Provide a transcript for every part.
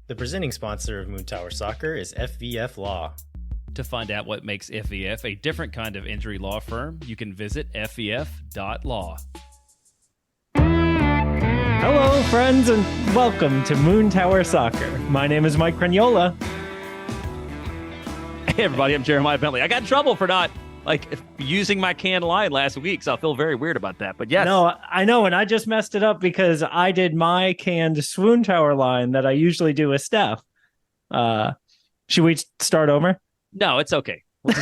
The presenting sponsor of Moon Tower Soccer is FVF Law. To find out what makes FVF a different kind of injury law firm, you can visit fvf.law. Hello, friends, and welcome to Moon Tower Soccer. My name is Mike Craniola. Hey, everybody, I'm Jeremiah Bentley. I got in trouble for not using my canned line last week, so I feel very weird about that. But yes. No, I know, and I just messed it up because I did my canned Swoon Tower line that I usually do with Steph. Should we start over? No, it's okay. We'll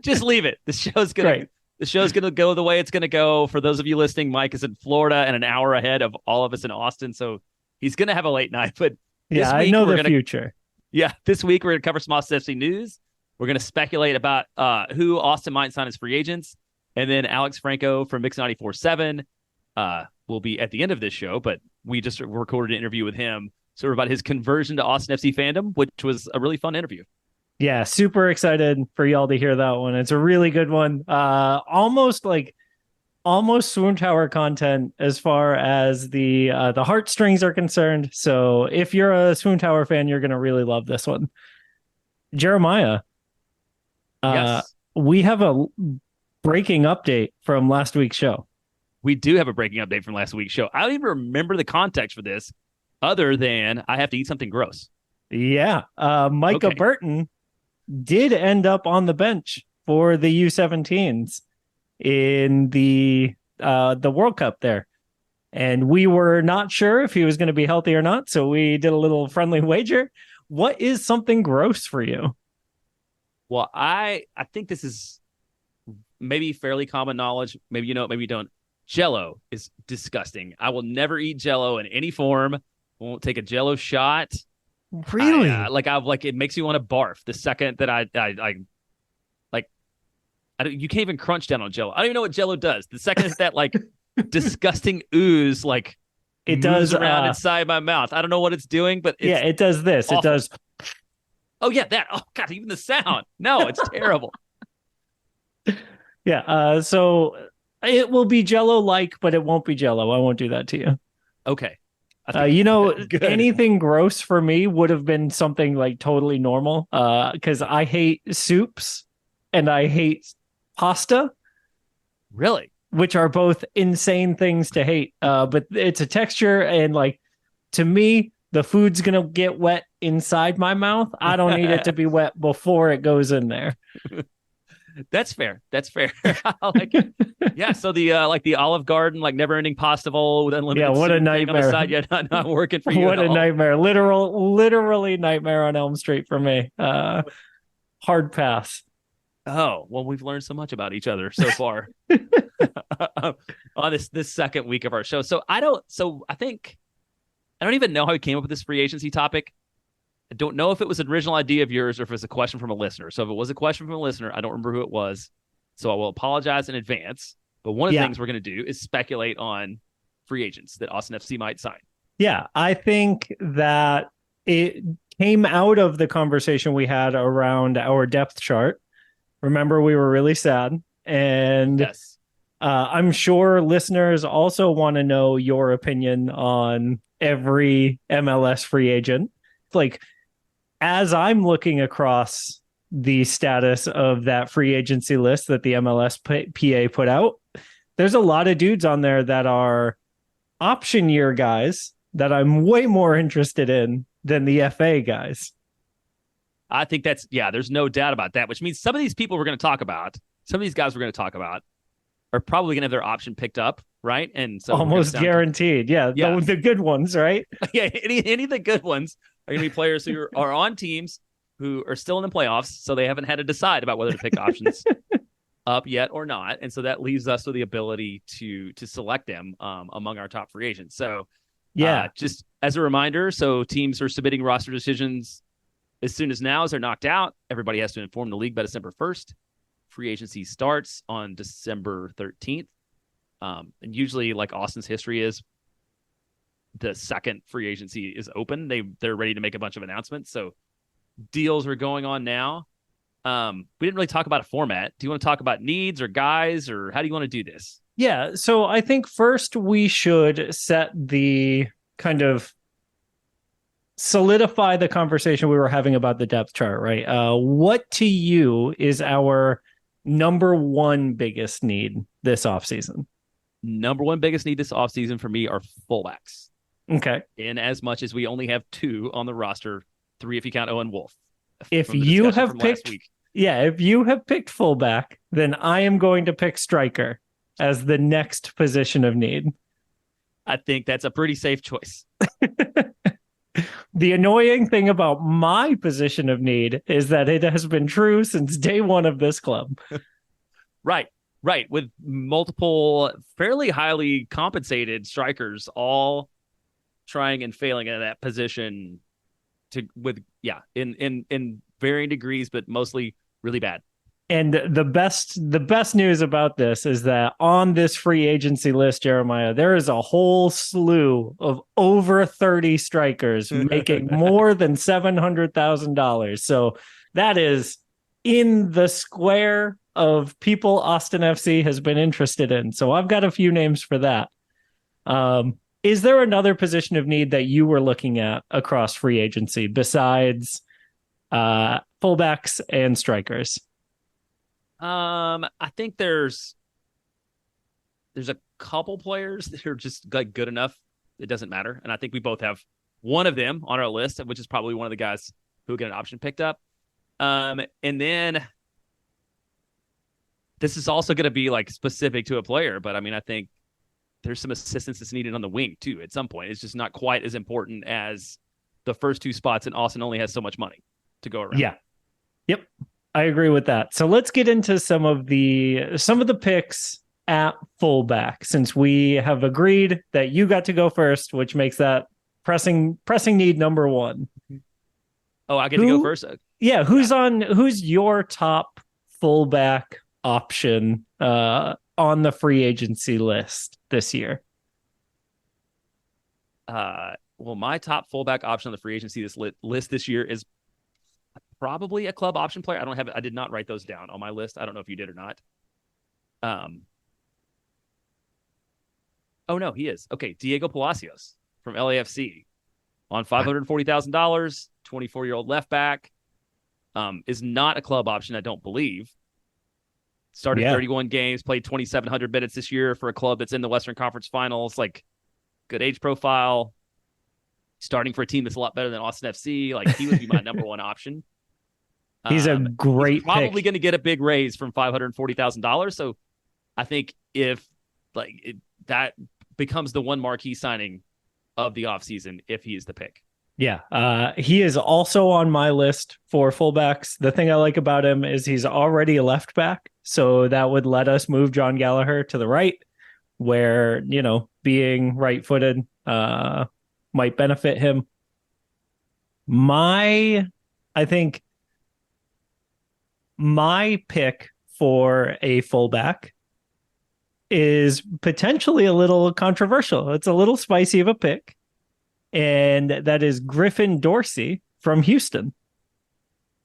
just leave it. The show's gonna go the way it's gonna go. For those of you listening, Mike is in Florida and an hour ahead of all of us in Austin, so he's gonna have a late night. But yeah, I know the future. Yeah, this week we're gonna cover some Austin FC news. We're gonna speculate about who Austin might sign as free agents, and then Alex Franco from Mix 94.7 will be at the end of this show. But we just recorded an interview with him, sort of about his conversion to Austin FC fandom, which was a really fun interview. Yeah, super excited for y'all to hear that one. It's a really good one. Almost Swoon Tower content as far as the heartstrings are concerned. So if you're a Swoon Tower fan, you're gonna really love this one. Jeremiah, yes. We have a breaking update from last week's show. We do have a breaking update from last week's show. I don't even remember the context for this, other than I have to eat something gross. Yeah, Micah Burton did end up on the bench for the U17s in the World Cup there. And we were not sure if he was going to be healthy or not, so we did a little friendly wager. What is something gross for you? Well, I think this is maybe fairly common knowledge. Maybe you know it, maybe you don't. Jell-O is disgusting. I will never eat Jell-O in any form. I won't take a Jell-O shot. Really? It makes me want to barf the second that you can't even crunch down on Jell-O. I don't even know what Jell-O does. The second that disgusting ooze it does around inside my mouth. I don't know what it's doing, but it does this. Awful. It does. Oh yeah, that. Oh god, even the sound. No, it's terrible. Yeah. So it will be Jell-O-like, but it won't be Jell-O. I won't do that to you. Okay. Anything gross for me would have been something totally normal. Because I hate soups and I hate pasta. Really? Which are both insane things to hate. But it's a texture, and to me, the food's gonna get wet inside my mouth. I don't need it to be wet before it goes in there. That's fair. Yeah. So the Olive Garden, never-ending pasta bowl with unlimited. Yeah, what a nightmare! On the side, yeah, not working for you. What a nightmare! Literally nightmare on Elm Street for me. Hard pass. Oh well, we've learned so much about each other so far on this second week of our show. So I don't even know how we came up with this free agency topic. I don't know if it was an original idea of yours or if it was a question from a listener. So if it was a question from a listener, I don't remember who it was. So I will apologize in advance. But one of the things we're going to do is speculate on free agents that Austin FC might sign. Yeah, I think that it came out of the conversation we had around our depth chart. Remember, we were really sad. And yes. I'm sure listeners also want to know your opinion on every MLS free agent. As I'm looking across the status of that free agency list that the MLS PA put out, there's a lot of dudes on there that are option year guys that I'm way more interested in than the FA guys. I think there's no doubt about that, which means some of these people we're going to talk about, some of these guys we're going to talk about are probably going to have their option picked up, right? And so almost guaranteed. Yeah. The good ones, right? Yeah. Any of the good ones are going to be players who are on teams who are still in the playoffs, so they haven't had to decide about whether to pick options up yet or not. And so that leaves us with the ability to select them among our top free agents. So just as a reminder, so teams are submitting roster decisions as soon as they're knocked out. Everybody has to inform the league by December 1st. Free agency starts on December 13th. And usually, Austin's history is, the second free agency is open, they're ready to make a bunch of announcements. So deals are going on now. We didn't really talk about a format. Do you want to talk about needs or guys, or how do you want to do this? Yeah, so I think first we should set the kind of solidify the conversation we were having about the depth chart, right? What to you is our number one biggest need this offseason? Number one biggest need this offseason for me are fullbacks. Okay. In as much as we only have 2 on the roster, 3 if you count Owen Wolf. If you have picked, if you have picked fullback, then I am going to pick striker as the next position of need. I think that's a pretty safe choice. The annoying thing about my position of need is that it has been true since day one of this club. Right. With multiple fairly highly compensated strikers all trying and failing in that position in varying degrees, but mostly really bad. And the best news about this is that on this free agency list, Jeremiah, there is a whole slew of over 30 strikers making more than $700,000. So that is in the square of people Austin FC has been interested in. So I've got a few names for that. Is there another position of need that you were looking at across free agency besides fullbacks and strikers? I think there's a couple players that are just like good enough. It doesn't matter. And I think we both have one of them on our list, which is probably one of the guys who get an option picked up. And then this is also going to be like specific to a player, but I mean, I think there's some assistance that's needed on the wing too. At some point, it's just not quite as important as the first 2 spots, and Austin only has so much money to go around. Yeah. Yep. I agree with that. So let's get into some of the picks at fullback, since we have agreed that you got to go first, which makes that pressing need number one. Oh, I get to go first? Yeah. Who's your top fullback option on the free agency list this year? Well, my top fullback option on the free agency list this year is probably a club option player. I did not write those down on my list. I don't know if you did or not. Oh no, he is. Okay. Diego Palacios from LAFC on $540,000, 24-year-old left back. Is not a club option, I don't believe. Started 31 games, played 2,700 minutes this year for a club that's in the Western Conference Finals. Like, good age profile. Starting for a team that's a lot better than Austin FC. Like, he would be my number one option. He's a great probably going to get a big raise from $540,000. So I think if that becomes the one marquee signing of the offseason, if he is the pick. Yeah, he is also on my list for fullbacks. The thing I like about him is he's already a left back, so that would let us move John Gallagher to the right, where, being right-footed might benefit him. I think my pick for a fullback is potentially a little controversial. It's a little spicy of a pick, and that is Griffin Dorsey from Houston.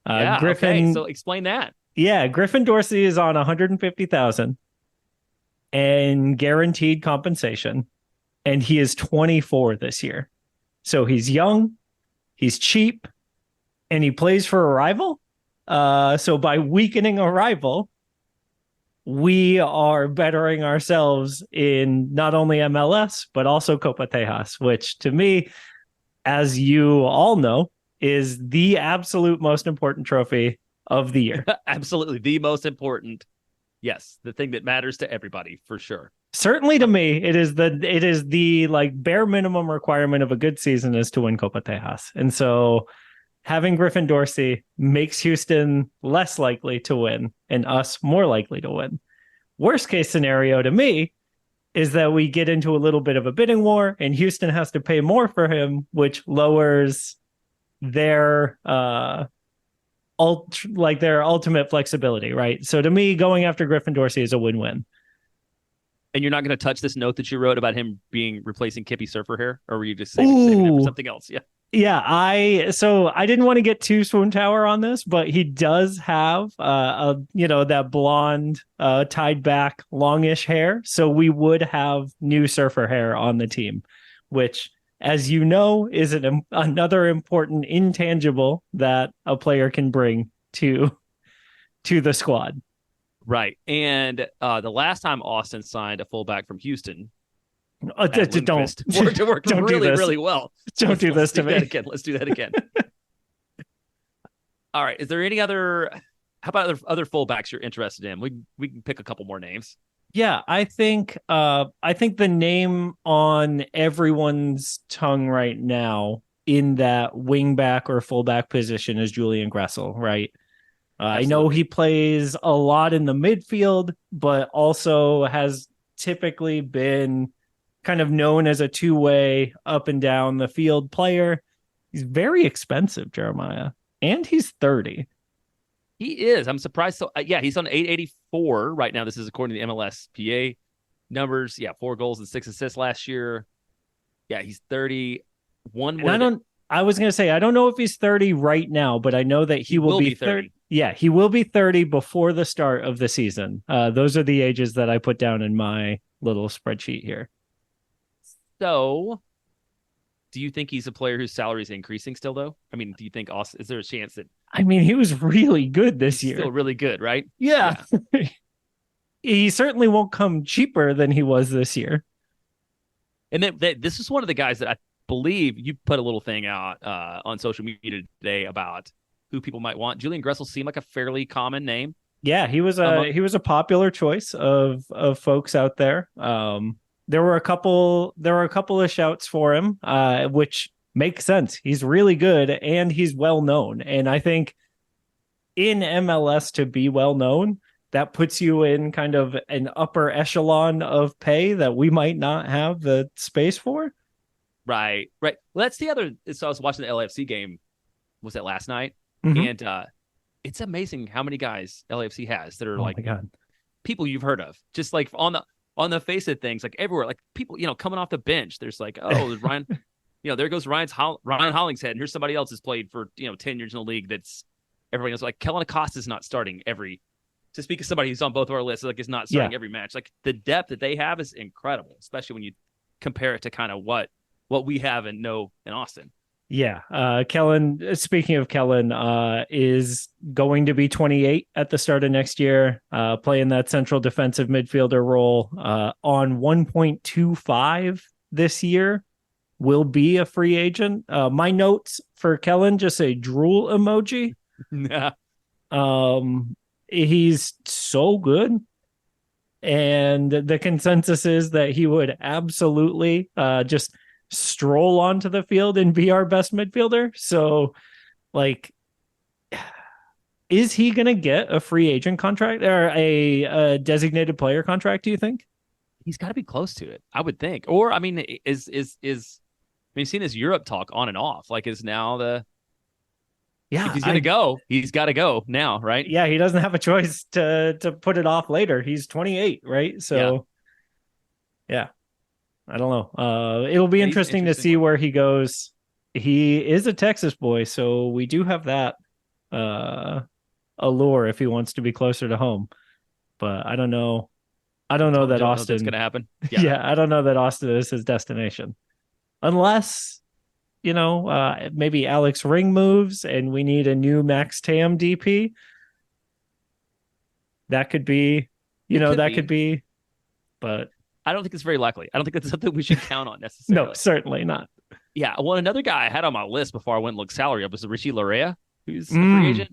Griffin. Okay, so explain that. Yeah, Griffin Dorsey is on $150,000 and guaranteed compensation, and he is 24 this year. So he's young, he's cheap, and he plays for a rival. So by weakening a rival, we are bettering ourselves in not only MLS, but also Copa Tejas, which to me, as you all know, is the absolute most important trophy of the year. Absolutely. The most important. Yes. The thing that matters to everybody, for sure. Certainly to me, it is the like bare minimum requirement of a good season is to win Copa Tejas. And so having Griffin Dorsey makes Houston less likely to win and us more likely to win. Worst case scenario to me is that we get into a little bit of a bidding war and Houston has to pay more for him, which lowers their ultimate flexibility, right? So to me, going after Griffin Dorsey is a win-win. And you're not going to touch this note that you wrote about him replacing Kippy Surfer here, or were you just saving it for something else? Yeah. Yeah, I didn't want to get too Swoon Tower on this, but he does have that blonde tied back longish hair, so we would have new Surfer hair on the team, which as you know, is another important intangible that a player can bring to the squad. Right. And the last time Austin signed a fullback from Houston, Don't worked don't really, do this. really well. Don't do this to me. Let's do that again. All right. Is there any other? How about other fullbacks you're interested in? We can pick a couple more names. Yeah, I think the name on everyone's tongue right now in that wingback or fullback position is Julian Gressel, right? I know he plays a lot in the midfield, but also has typically been kind of known as a two-way up and down the field player. He's very expensive, Jeremiah, and he's 30. He is. I'm surprised. So, yeah, he's on 884 right now. This is according to the MLSPA numbers. Yeah, 4 goals and 6 assists last year. Yeah, he's 30. I was going to say, I don't know if he's 30 right now, but I know that he will be 30. Yeah, he will be 30 before the start of the season. Those are the ages that I put down in my little spreadsheet here. So, do you think he's a player whose salary is increasing still, though? I mean, do you think Austin, is there a chance that... I mean, he was really good this year. Still really good, right? Yeah. He certainly won't come cheaper than he was this year. And this is one of the guys that I believe you put a little thing out on social media today about who people might want. Julian Gressel seemed like a fairly common name. Yeah, he was a popular choice of folks out there. There were a couple of shouts for him, which makes sense. He's really good and he's well known. And I think in MLS to be well known, that puts you in kind of an upper echelon of pay that we might not have the space for. Right. Well, that's the other. So I was watching the LAFC game. Was that last night? Mm-hmm. And it's amazing how many guys LAFC has that are my God, people you've heard of. Just like on the face of things, like everywhere, like people, coming off the bench. There's like, oh, there's Ryan, there goes Ryan Hollingshead, and here's somebody else who's played for 10 years in the league. That's everybody else. Like Kellen Acosta's not starting to speak of somebody who's on both of our lists, like is not starting every match. Like the depth that they have is incredible, especially when you compare it to kind of what we have and know in Austin. Yeah. Kellen, speaking of Kellen, is going to be 28 at the start of next year, playing that central defensive midfielder role, on 1.25 this year, will be a free agent. My notes for Kellen just say drool emoji. He's so good. And the consensus is that he would absolutely just stroll onto the field and be our best midfielder. So, like, is he going to get a free agent contract or a designated player contract, do you think? He's got to be close to it, I would think. Or, I mean, is you've seen this Europe talk on and off. Like, is now if he's going to go, he's got to go now, right? Yeah, he doesn't have a choice to put it off later. He's 28, right? So, yeah. I don't know. It'll be interesting to see where he goes. He is a Texas boy, so we do have that allure if he wants to be closer to home. But I don't know. I don't know that Austin... That's going to happen. Yeah, I don't know that Austin is his destination. Unless, maybe Alex Ring moves and we need a new Max Tam DP. That could be, could be, but... I don't think it's very likely. I don't think that's something we should count on necessarily. No, certainly not. Yeah. Well, another guy I had on my list before I went and looked salary up was Richie Larea, who's a free agent,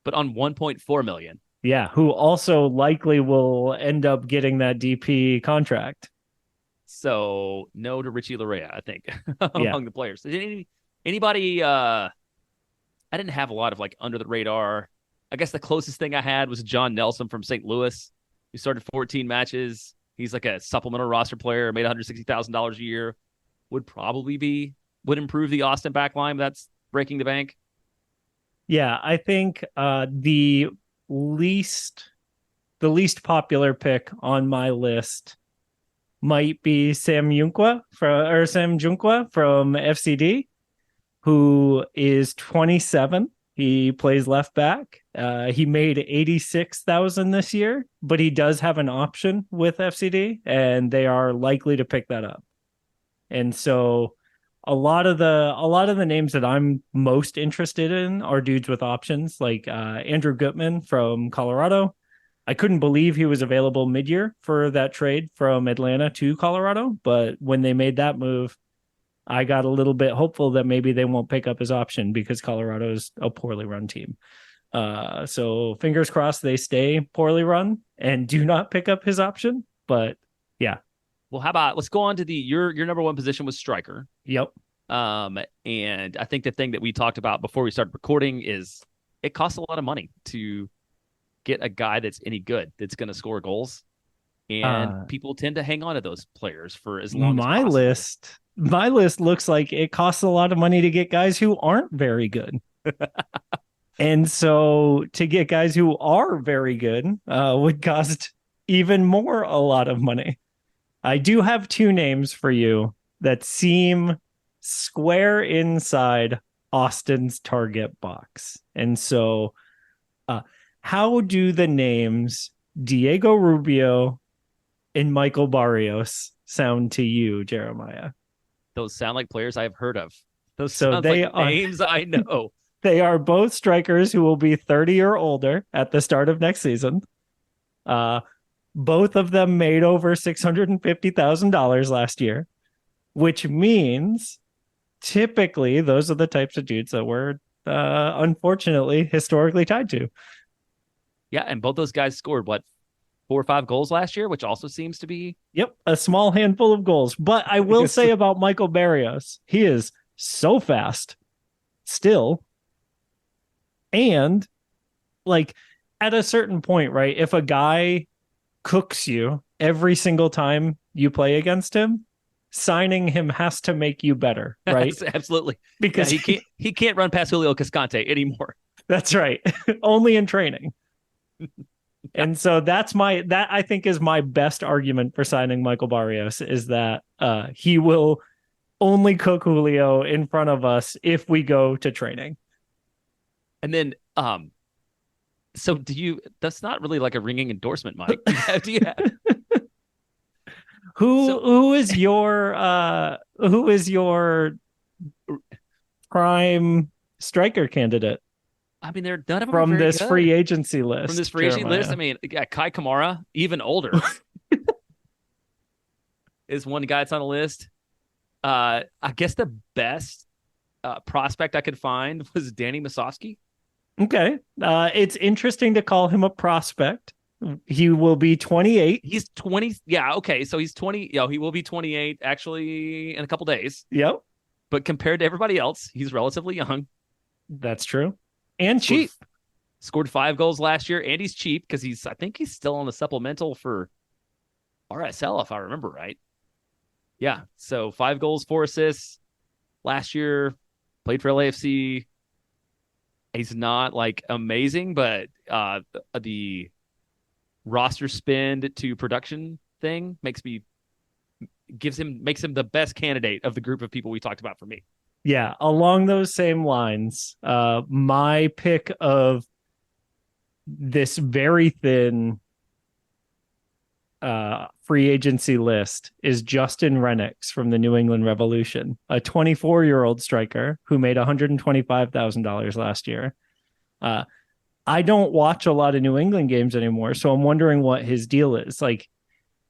but on 1.4 million. Yeah, who also likely will end up getting that DP contract. So no to Richie Larea, I think, among the players. Anybody? I didn't have a lot of like under the radar. I guess the closest thing I had was John Nelson from St. Louis, who started 14 matches. He's like a supplemental roster player, made $160,000 a year. Would improve the Austin back line. That's breaking the bank. Yeah, I think the least popular pick on my list might be Sam Junqua from FCD, who is 27. He plays left back. He made $86,000 this year, but he does have an option with FCD, and they are likely to pick that up. And so a lot of the names that I'm most interested in are dudes with options, like Andrew Gutman from Colorado. I couldn't believe he was available mid-year for that trade from Atlanta to Colorado, but when they made that move, I got a little bit hopeful that maybe they won't pick up his option because Colorado is a poorly run team. So fingers crossed they stay poorly run and do not pick up his option. But yeah. Well, how about let's go on to your number one position was striker. Yep. And I think the thing that we talked about before we started recording is it costs a lot of money to get a guy that's any good, that's going to score goals. And people tend to hang on to those players for as long as possible. My list looks like it costs a lot of money to get guys who aren't very good. And so to get guys who are very good would cost even more a lot of money. I do have two names for you that seem square inside Austin's target box. And so how do the names Diego Rubio and Michael Barrios sound to you, Jeremiah? Those sound like players I've heard of. Those so sound like names I know. They are both strikers who will be 30 or older at the start of next season. Both of them made over $650,000 last year, which means typically those are the types of dudes that we're unfortunately historically tied to. Yeah, and both those guys scored, 4 or 5 goals last year, which also seems to be... Yep, a small handful of goals. But I will say about Michael Barrios, he is so fast still. And like at a certain point, right, if a guy cooks you every single time you play against him, signing him has to make you better, right? Absolutely. Because he can't run past Julio Cascante anymore. That's right. Only in training. And so that I think is my best argument for signing Michael Barrios, is that he will only cook Julio in front of us if we go to training. And then so that's not really like a ringing endorsement, Mike. Do you have who is your prime striker candidate? I mean, they're none of them from this good. free agency list. From this free agency list, I mean, Kai Kamara, even older, is one guy that's on the list. I guess the best prospect I could find was Danny Musovski. Okay, it's interesting to call him a prospect. He will be 28. He's 20. Yeah, okay, so he's 20. He will be 28 actually in a couple days. Yep. But compared to everybody else, he's relatively young. That's true. And cheap. Scored 5 goals last year, and he's cheap because I think he's still on the supplemental for RSL, if I remember right. Yeah, so 5 goals, 4 assists last year, played for LAFC. He's not like amazing, but the roster spend to production thing makes him the best candidate of the group of people we talked about for me. Yeah, along those same lines, my pick of this very thin free agency list is Justin Rennicks from the New England Revolution, a 24-year-old striker who made $125,000 last year. I don't watch a lot of New England games anymore, so I'm wondering what his deal is. Like,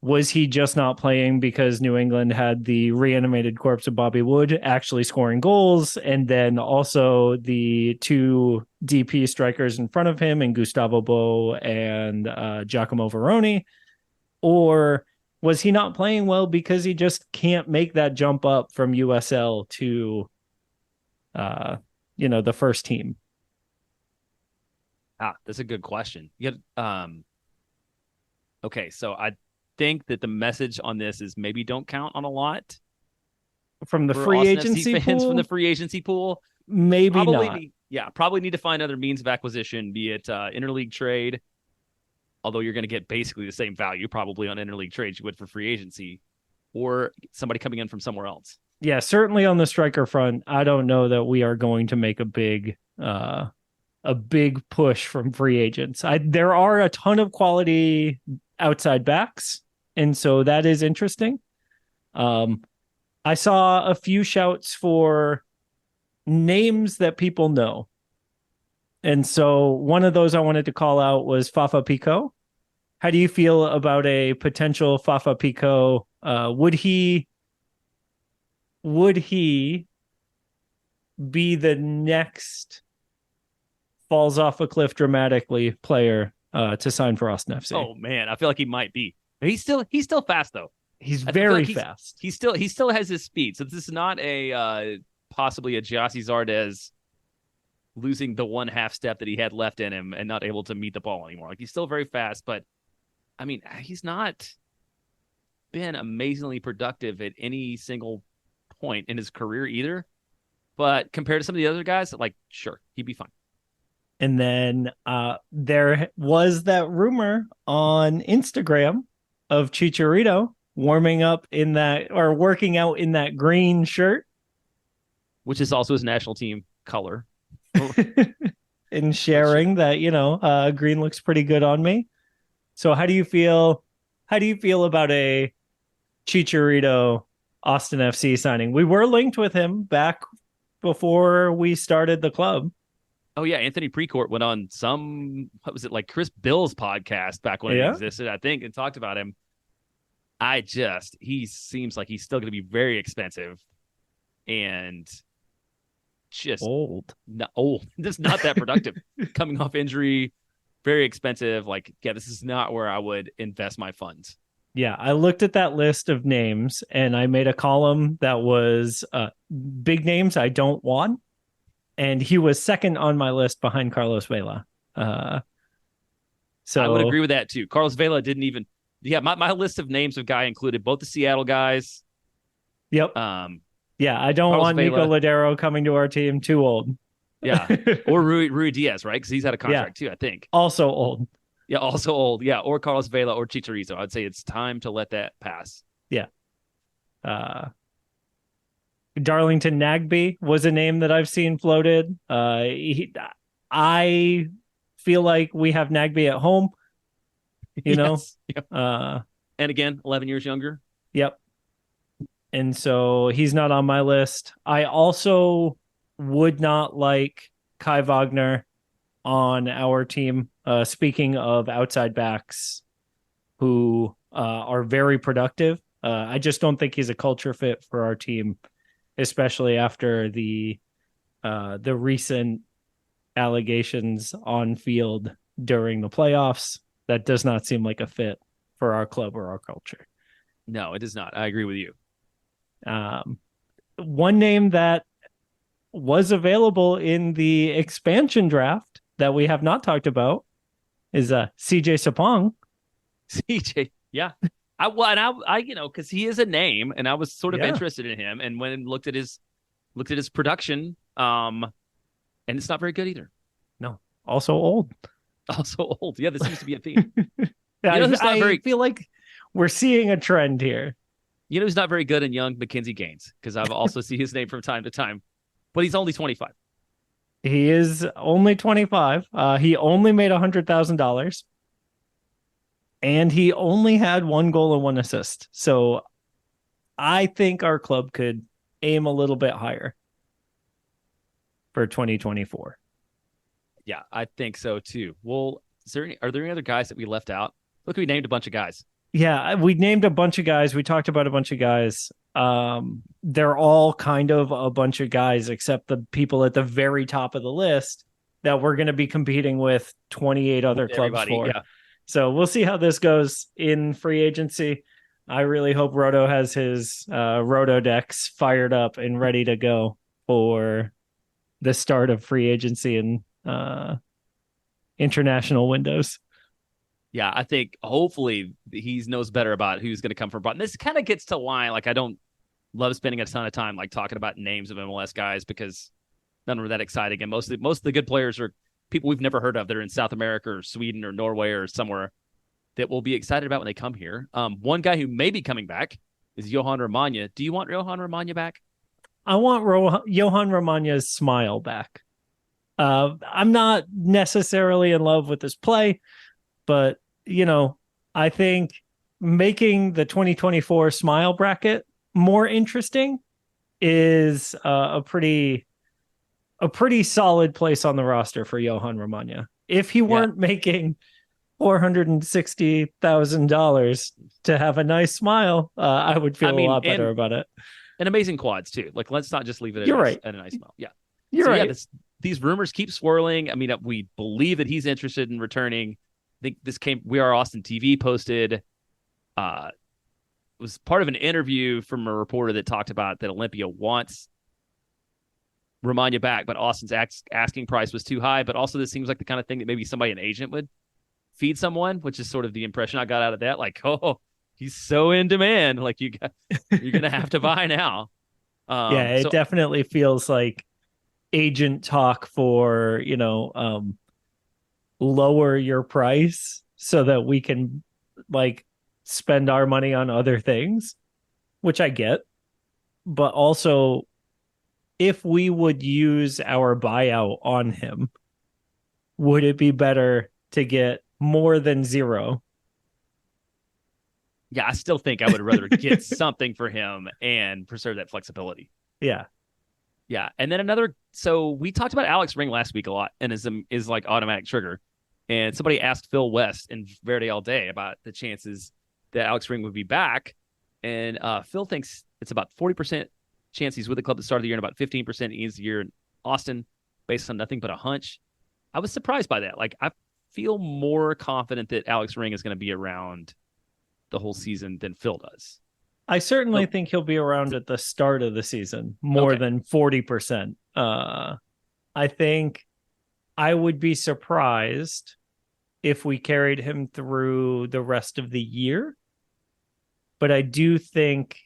was he just not playing because New England had the reanimated corpse of Bobby Wood actually scoring goals, and then also the 2 DP strikers in front of him, and Gustavo Bo and Giacomo Veroni? Or was he not playing well because he just can't make that jump up from USL to, the first team? That's a good question. Okay, so I think that the message on this is maybe don't count on a lot from the free agency fans pool. From the free agency pool, maybe probably not. Probably need to find other means of acquisition, be it interleague trade. Although you're going to get basically the same value probably on interleague trades you would for free agency, or somebody coming in from somewhere else. Yeah, certainly on the striker front, I don't know that we are going to make a big push from free agents. There are a ton of quality outside backs, and so that is interesting. I saw a few shouts for names that people know. And so one of those I wanted to call out was Fafa Pico. How do you feel about a potential Fafa Pico? Would he be the next falls off a cliff dramatically player to sign for Austin FC? Oh man, I feel like he might be. He's still fast though. He's very fast. He still has his speed. So this is not a possibly a Gyasi Zardes losing the 1/2 step that he had left in him and not able to meet the ball anymore. Like he's still very fast, but I mean, he's not been amazingly productive at any single point in his career either. But compared to some of the other guys, like sure, he'd be fine. And then there was that rumor on Instagram of Chicharito warming up in that or working out in that green shirt, which is also his national team color. and sharing that, green looks pretty good on me. So how do you feel about a Chicharito Austin FC signing? We were linked with him back before we started the club. Oh yeah, Anthony Precourt went on what was it, like Chris Bill's podcast back when it existed, I think, and talked about him. He seems like he's still going to be very expensive and just old, just not that productive. Coming off injury, very expensive. Like, yeah, this is not where I would invest my funds. Yeah, I looked at that list of names and I made a column that was big names I don't want. And he was second on my list behind Carlos Vela. So I would agree with that too. Carlos Vela didn't even. Yeah, my list of names of guy included both the Seattle guys. Yep. Yeah, I don't want Vela. Nico Ladero coming to our team. Too old. Yeah, or Rui Diaz, right? Because he's had a contract too, I think. Also old. Yeah, also old. Yeah, or Carlos Vela or Chicharito. I'd say it's time to let that pass. Yeah. Darlington Nagbe was a name that I've seen floated. I feel like we have Nagbe at home. You know? Yep. And again, 11 years younger. Yep. And so he's not on my list. I also would not like Kai Wagner on our team. Speaking of outside backs who are very productive, I just don't think he's a culture fit for our team, especially after the recent allegations on field during the playoffs. That does not seem like a fit for our club or our culture. No, it does not. I agree with you. One name that was available in the expansion draft that we have not talked about is CJ Sapong. CJ, yeah. I because he is a name, and I was sort of interested in him, and when looked at his production, and it's not very good either. No, also old. Also old. Yeah, this seems to be a theme. I feel like we're seeing a trend here. You know who's not very good and young? Mackenzie Gaines, because I've also see his name from time to time, but he's only 25. He is only 25. He only made $100,000. And he only had 1 goal and 1 assist. So I think our club could aim a little bit higher for 2024. Yeah, I think so too. Well, are there any other guys that we left out? Look, we named a bunch of guys. Yeah, we named a bunch of guys. We talked about a bunch of guys. They're all kind of a bunch of guys, except the people at the very top of the list that we're going to be competing with 28 other clubs for. Yeah. So we'll see how this goes in free agency. I really hope Roto has his Roto decks fired up and ready to go for the start of free agency and international windows. Yeah, I think hopefully he knows better about who's going to come from Boston. This kind of gets to why, like, I don't love spending a ton of time like talking about names of MLS guys because none are that exciting, and most of the good players are people we've never heard of that are in South America or Sweden or Norway or somewhere that we'll be excited about when they come here. One guy who may be coming back is Jhohan Romaña. Do you want Jhohan Romaña back? I want Jhohan Romaña's smile back. I'm not necessarily in love with his play, but, I think making the 2024 smile bracket more interesting is a pretty solid place on the roster for Jhohan Romaña. If he weren't making $460,000 to have a nice smile, I would feel a lot better about it. And amazing quads too. Like, let's not just leave it at a nice smile. Yeah. You're right. Yeah, these rumors keep swirling. I mean, we believe that he's interested in returning. I think We Are Austin TV posted, was part of an interview from a reporter that talked about that Olympia wants Romaña back, but Austin's asking price was too high. But also, this seems like the kind of thing that maybe an agent would feed someone, which is sort of the impression I got out of that. Like, oh, he's so in demand. Like, you're going to have to buy now. It definitely feels like agent talk for, lower your price so that we can like spend our money on other things, which I get. But also, if we would use our buyout on him, would it be better to get more than zero? Yeah, I still think I would rather get something for him and preserve that flexibility. Yeah. Yeah. And then so we talked about Alex Ring last week a lot, and is like automatic trigger. And somebody asked Phil West and Verde All Day about the chances that Alex Ring would be back. And Phil thinks it's about 40% chance he's with the club at the start of the year and about 15% he ends the year in Austin based on nothing but a hunch. I was surprised by that. Like, I feel more confident that Alex Ring is going to be around the whole season than Phil does. I certainly think he'll be around at the start of the season more than 40%. I think I would be surprised if we carried him through the rest of the year. But I do think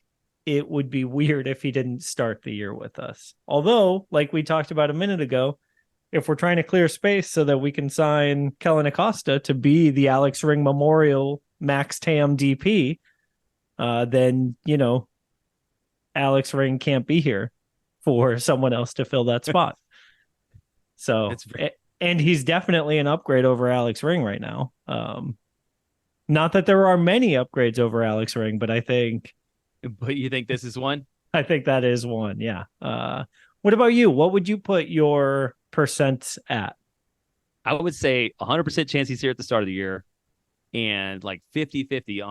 it would be weird if he didn't start the year with us. Although, like we talked about a minute ago, if we're trying to clear space so that we can sign Kellen Acosta to be the Alex Ring Memorial Max Tam DP, then, Alex Ring can't be here for someone else to fill that spot. So, and he's definitely an upgrade over Alex Ring right now. Not that there are many upgrades over Alex Ring, but But you think this is one? I think that is one, yeah. What about you? What would you put your percent at? I would say 100% chance he's here at the start of the year, and like 50-50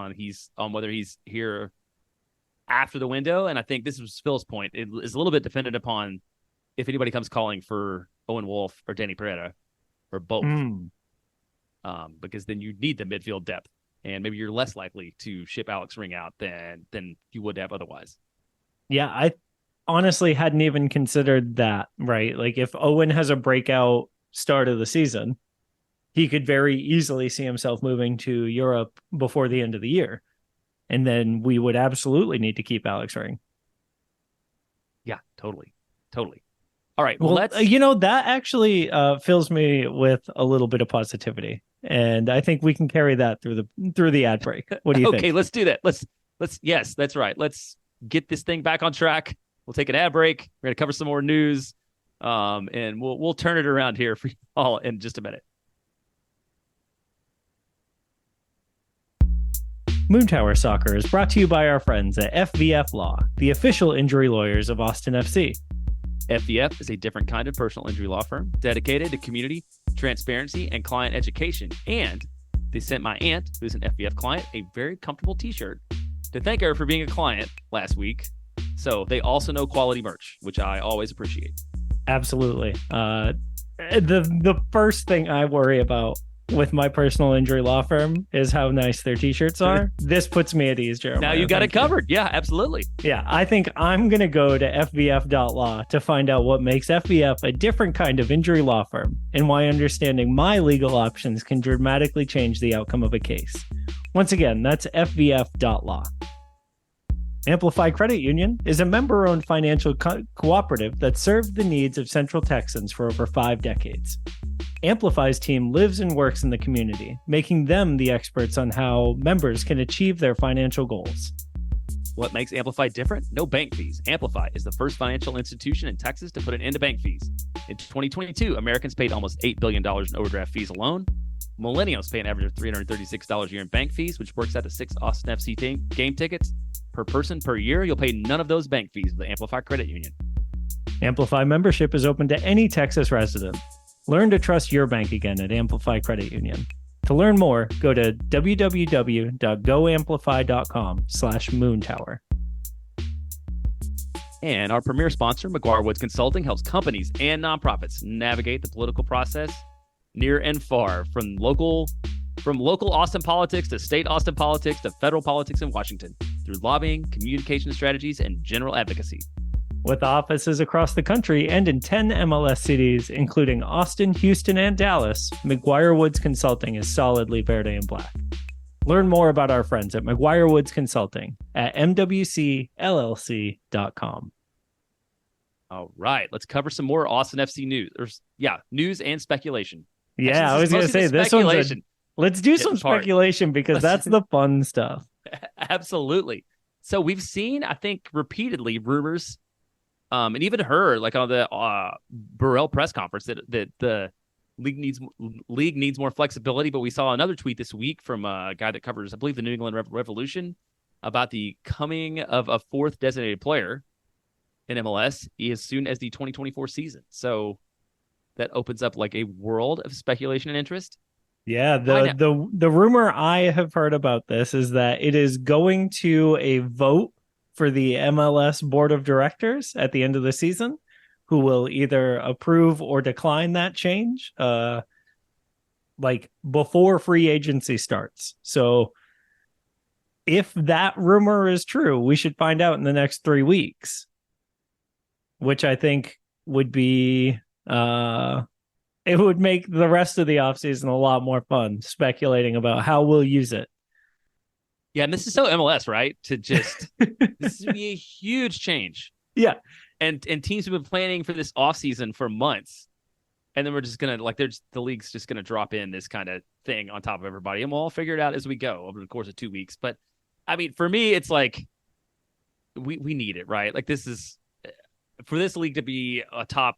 on whether he's here after the window. And I think this was Phil's point. It is a little bit dependent upon if anybody comes calling for Owen Wolf or Danny Pereira or both. Because then you need the midfield depth, and maybe you're less likely to ship Alex Ring out than you would have otherwise. Yeah, I honestly hadn't even considered that, right? Like, if Owen has a breakout start of the season, he could very easily see himself moving to Europe before the end of the year. And then we would absolutely need to keep Alex Ring. Yeah, totally. All right. Well, that actually fills me with a little bit of positivity. And I think we can carry that through the ad break. What do you think? Okay, let's do that. Yes, that's right. Let's get this thing back on track. We'll take an ad break. We're going to cover some more news. And we'll turn it around here for you all in just a minute. Moontower Soccer is brought to you by our friends at FVF Law, the official injury lawyers of Austin FC. FVF is a different kind of personal injury law firm dedicated to community, transparency, and client education. And they sent my aunt, who's an FVF client, a very comfortable t-shirt to thank her for being a client last week. So they also know quality merch, which I always appreciate. Absolutely. The first thing I worry about with my personal injury law firm is how nice their t-shirts are. This puts me at ease, Jeremiah. Now you got it covered. Yeah, absolutely. Yeah, I think I'm going to go to fvf.law to find out what makes FVF a different kind of injury law firm and why understanding my legal options can dramatically change the outcome of a case. Once again, that's fvf.law. Amplify Credit Union is a member-owned financial cooperative that served the needs of Central Texans for over 5 decades. Amplify's team lives and works in the community, making them the experts on how members can achieve their financial goals. What makes Amplify different? No bank fees. Amplify is the first financial institution in Texas to put an end to bank fees. In 2022, Americans paid almost $8 billion in overdraft fees alone. Millennials pay an average of $336 a year in bank fees, which works out to 6 Austin FC game tickets. per person per year. You'll pay none of those bank fees with the Amplify Credit Union. Amplify membership is open to any Texas resident. Learn to trust your bank again at Amplify Credit Union. To learn more, go to www.goamplify.com/moontower. And our premier sponsor, McGuire Woods Consulting, helps companies and nonprofits navigate the political process near and far, from local Austin politics to state Austin politics to federal politics in Washington, through lobbying, communication strategies, and general advocacy. With offices across the country and in 10 MLS cities, including Austin, Houston, and Dallas, McGuire Woods Consulting is solidly verde and black. Learn more about our friends at McGuire Woods Consulting at mwcllc.com. All right, let's cover some more Austin FC news. News and speculation. Yeah, I was going to say this one's let's do some speculation because that's the fun stuff. Absolutely. So we've seen, I think, repeatedly rumors, and even heard, like on the Burrell press conference, that the league needs more flexibility. But we saw another tweet this week from a guy that covers, I believe, the New England Revolution, about the coming of a fourth designated player in MLS as soon as the 2024 season. So that opens up like a world of speculation and interest. Yeah, the rumor I have heard about this is that it is going to a vote for the MLS board of directors at the end of the season, who will either approve or decline that change, like before free agency starts. So if that rumor is true, we should find out in the next 3 weeks, which I think would be, it would make the rest of the offseason a lot more fun, speculating about how we'll use it. Yeah, and this is so MLS, right? To just this would be a huge change. Yeah. And teams have been planning for this offseason for months. And then we're just gonna the league's just gonna drop in this kind of thing on top of everybody, and we'll all figure it out as we go over the course of 2 weeks. But I mean, for me, it's like we need it, right? Like, this is for this league to be a top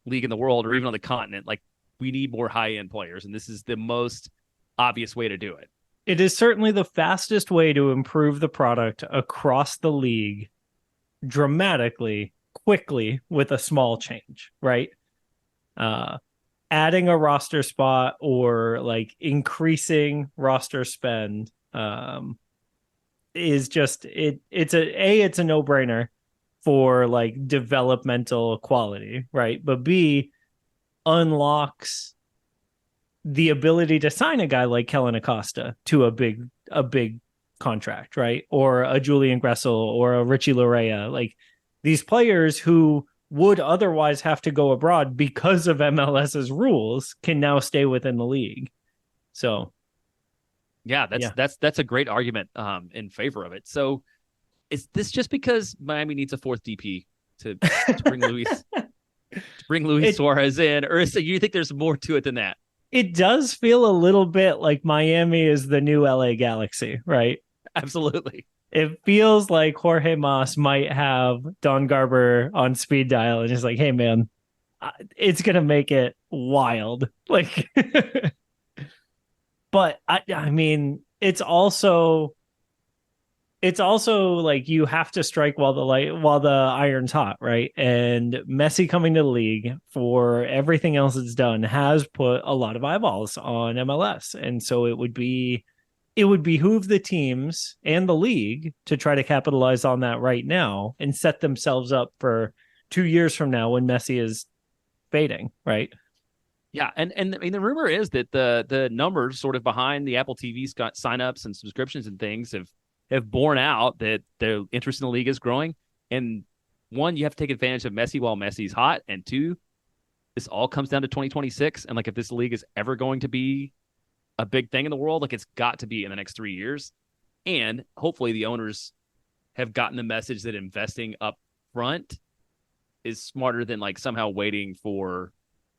league in the world or even on the continent, like, we need more high-end players, and this is the most obvious way to do it. It is certainly the fastest way to improve the product across the league dramatically, quickly, with a small change, right? Adding a roster spot or like increasing roster spend is just it's a no-brainer for like developmental quality, right? But B, unlocks the ability to sign a guy like Kellen Acosta to a big contract, right? Or a Julian Gressel or a Richie Larea. Like, these players who would otherwise have to go abroad because of MLS's rules can now stay within the league. So that's a great argument in favor of it. So is this just because Miami needs a fourth DP to bring Luis Suarez in, or you think there's more to it than that? It does feel a little bit like Miami is the new LA Galaxy, right? Absolutely. It feels like Jorge Mas might have Don Garber on speed dial and he's like, hey, man, it's going to make it wild. Like, but I mean, it's also like you have to strike while the iron's hot, right? And Messi coming to the league, for everything else it's done, has put a lot of eyeballs on MLS. And so it would behoove the teams and the league to try to capitalize on that right now and set themselves up for 2 years from now when Messi is fading, right? Yeah, and I mean, the rumor is that the numbers sort of behind the Apple TV signups and subscriptions and things have borne out that their interest in the league is growing. And one, you have to take advantage of Messi while Messi's hot. And two, this all comes down to 2026. And like, if this league is ever going to be a big thing in the world, like, it's got to be in the next 3 years. And hopefully the owners have gotten the message that investing up front is smarter than like somehow waiting for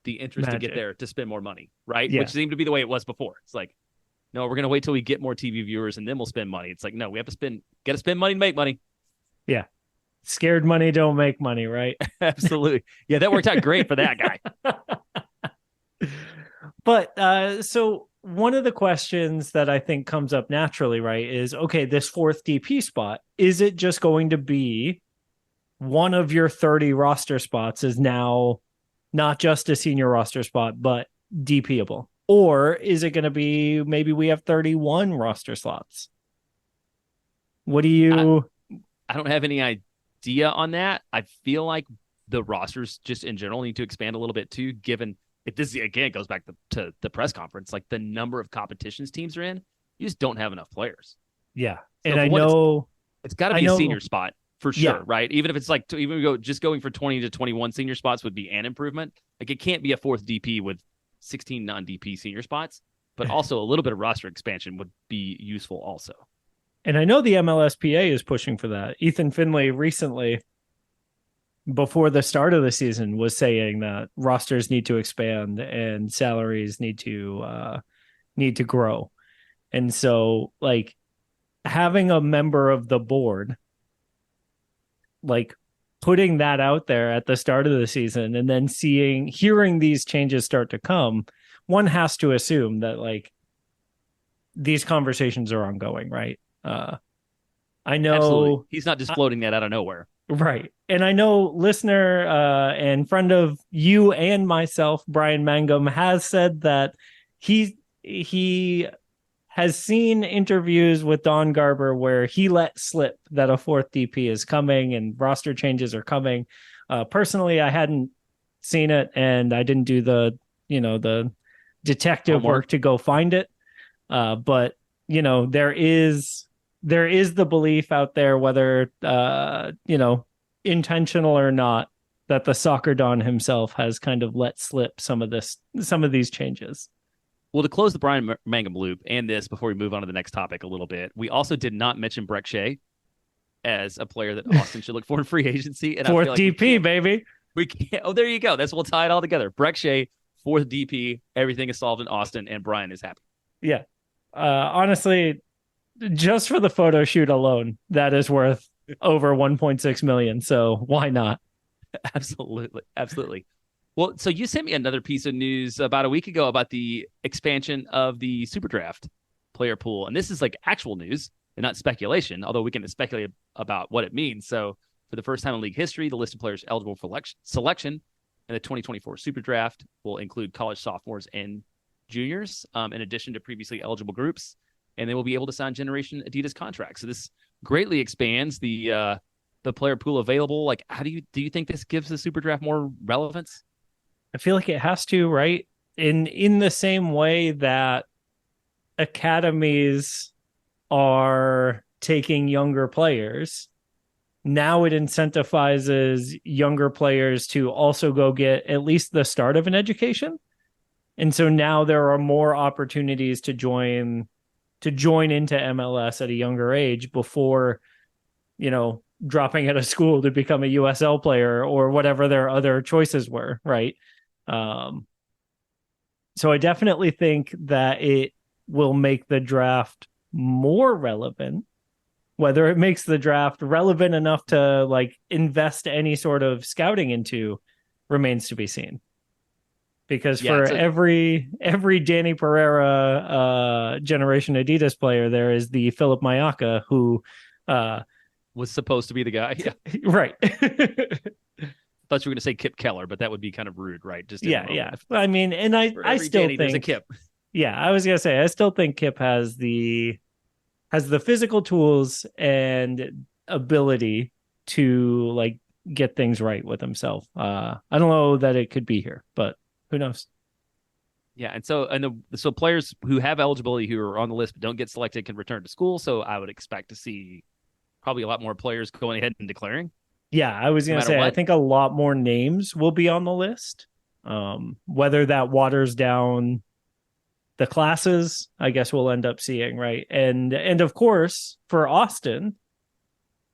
the interest to get there to spend more money, right? Yeah. Which seemed to be the way it was before. It's like, no, we're going to wait till we get more TV viewers and then we'll spend money. It's like, no, we have to get to spend money to make money. Yeah. Scared money don't make money, right? Absolutely. Yeah, that worked out great for that guy. But so one of the questions that I think comes up naturally, right, is, okay, this fourth DP spot, is it just going to be one of your 30 roster spots is now not just a senior roster spot, but DPable? Or is it going to be maybe we have 31 roster slots? What do you... I don't have any idea on that. I feel like the rosters just in general need to expand a little bit too, given if this again goes back to the press conference, like the number of competitions teams are in, you just don't have enough players. Yeah. So and I know it's got to be a senior spot for sure, right? Even if it's like going for 20 to 21 senior spots would be an improvement. Like it can't be a fourth DP with 16 non-DP senior spots, but also a little bit of roster expansion would be useful also. And I know the MLSPA is pushing for that. Ethan Finley recently, before the start of the season, was saying that rosters need to expand and salaries need to grow. And so, like, having a member of the board, like, putting that out there at the start of the season and then hearing these changes start to come, one has to assume that, like, these conversations are ongoing, right? I know absolutely. He's not just floating that out of nowhere. Right. And I know listener and friend of you and myself, Brian Mangum, has said that he has seen interviews with Don Garber where he let slip that a fourth DP is coming and roster changes are coming. Personally, I hadn't seen it and I didn't do the detective work to go find it. But there is the belief out there, whether intentional or not, that the soccer don himself has kind of let slip some of these changes. Well, to close the Brian Mangum loop and this before we move on to the next topic a little bit, we also did not mention Breck Shea as a player that Austin should look for in free agency. And fourth I feel like DP, baby. We can't. Oh, there you go. We'll tie it all together. Breck Shea, fourth DP. Everything is solved in Austin, and Brian is happy. Yeah. Honestly, just for the photo shoot alone, that is worth over 1.6 million. So why not? Absolutely. Well, so you sent me another piece of news about a week ago about the expansion of the Superdraft player pool. And this is like actual news and not speculation, although we can speculate about what it means. So for the first time in league history, the list of players eligible for selection in the 2024 Superdraft will include college sophomores and juniors, in addition to previously eligible groups. And they will be able to sign Generation Adidas contracts. So this greatly expands the player pool available. Like, how do you think this gives the Superdraft more relevance? I feel like it has to, right? In the same way that academies are taking younger players, now it incentivizes younger players to also go get at least the start of an education. And so now there are more opportunities to join into MLS at a younger age before, dropping out of school to become a USL player or whatever their other choices were, right? So I definitely think that it will make the draft more relevant. Whether it makes the draft relevant enough to like invest any sort of scouting into remains to be seen. Because for every Danny Pereira Generation Adidas player, there is the Philip Mayaka who was supposed to be the guy. Yeah. Right. Thought you were going to say Kip Keller, but that would be kind of rude, right? Just yeah. I mean, and I still Danny, think there's a Kip. Yeah, I was gonna say I still think Kip has the physical tools and ability to like get things right with himself. I don't know that it could be here, but who knows? Yeah, and so players who have eligibility who are on the list but don't get selected can return to school. So I would expect to see probably a lot more players going ahead and declaring. Yeah, I was going to say, I think a lot more names will be on the list. Whether that waters down the classes, I guess we'll end up seeing, right? And of course, for Austin,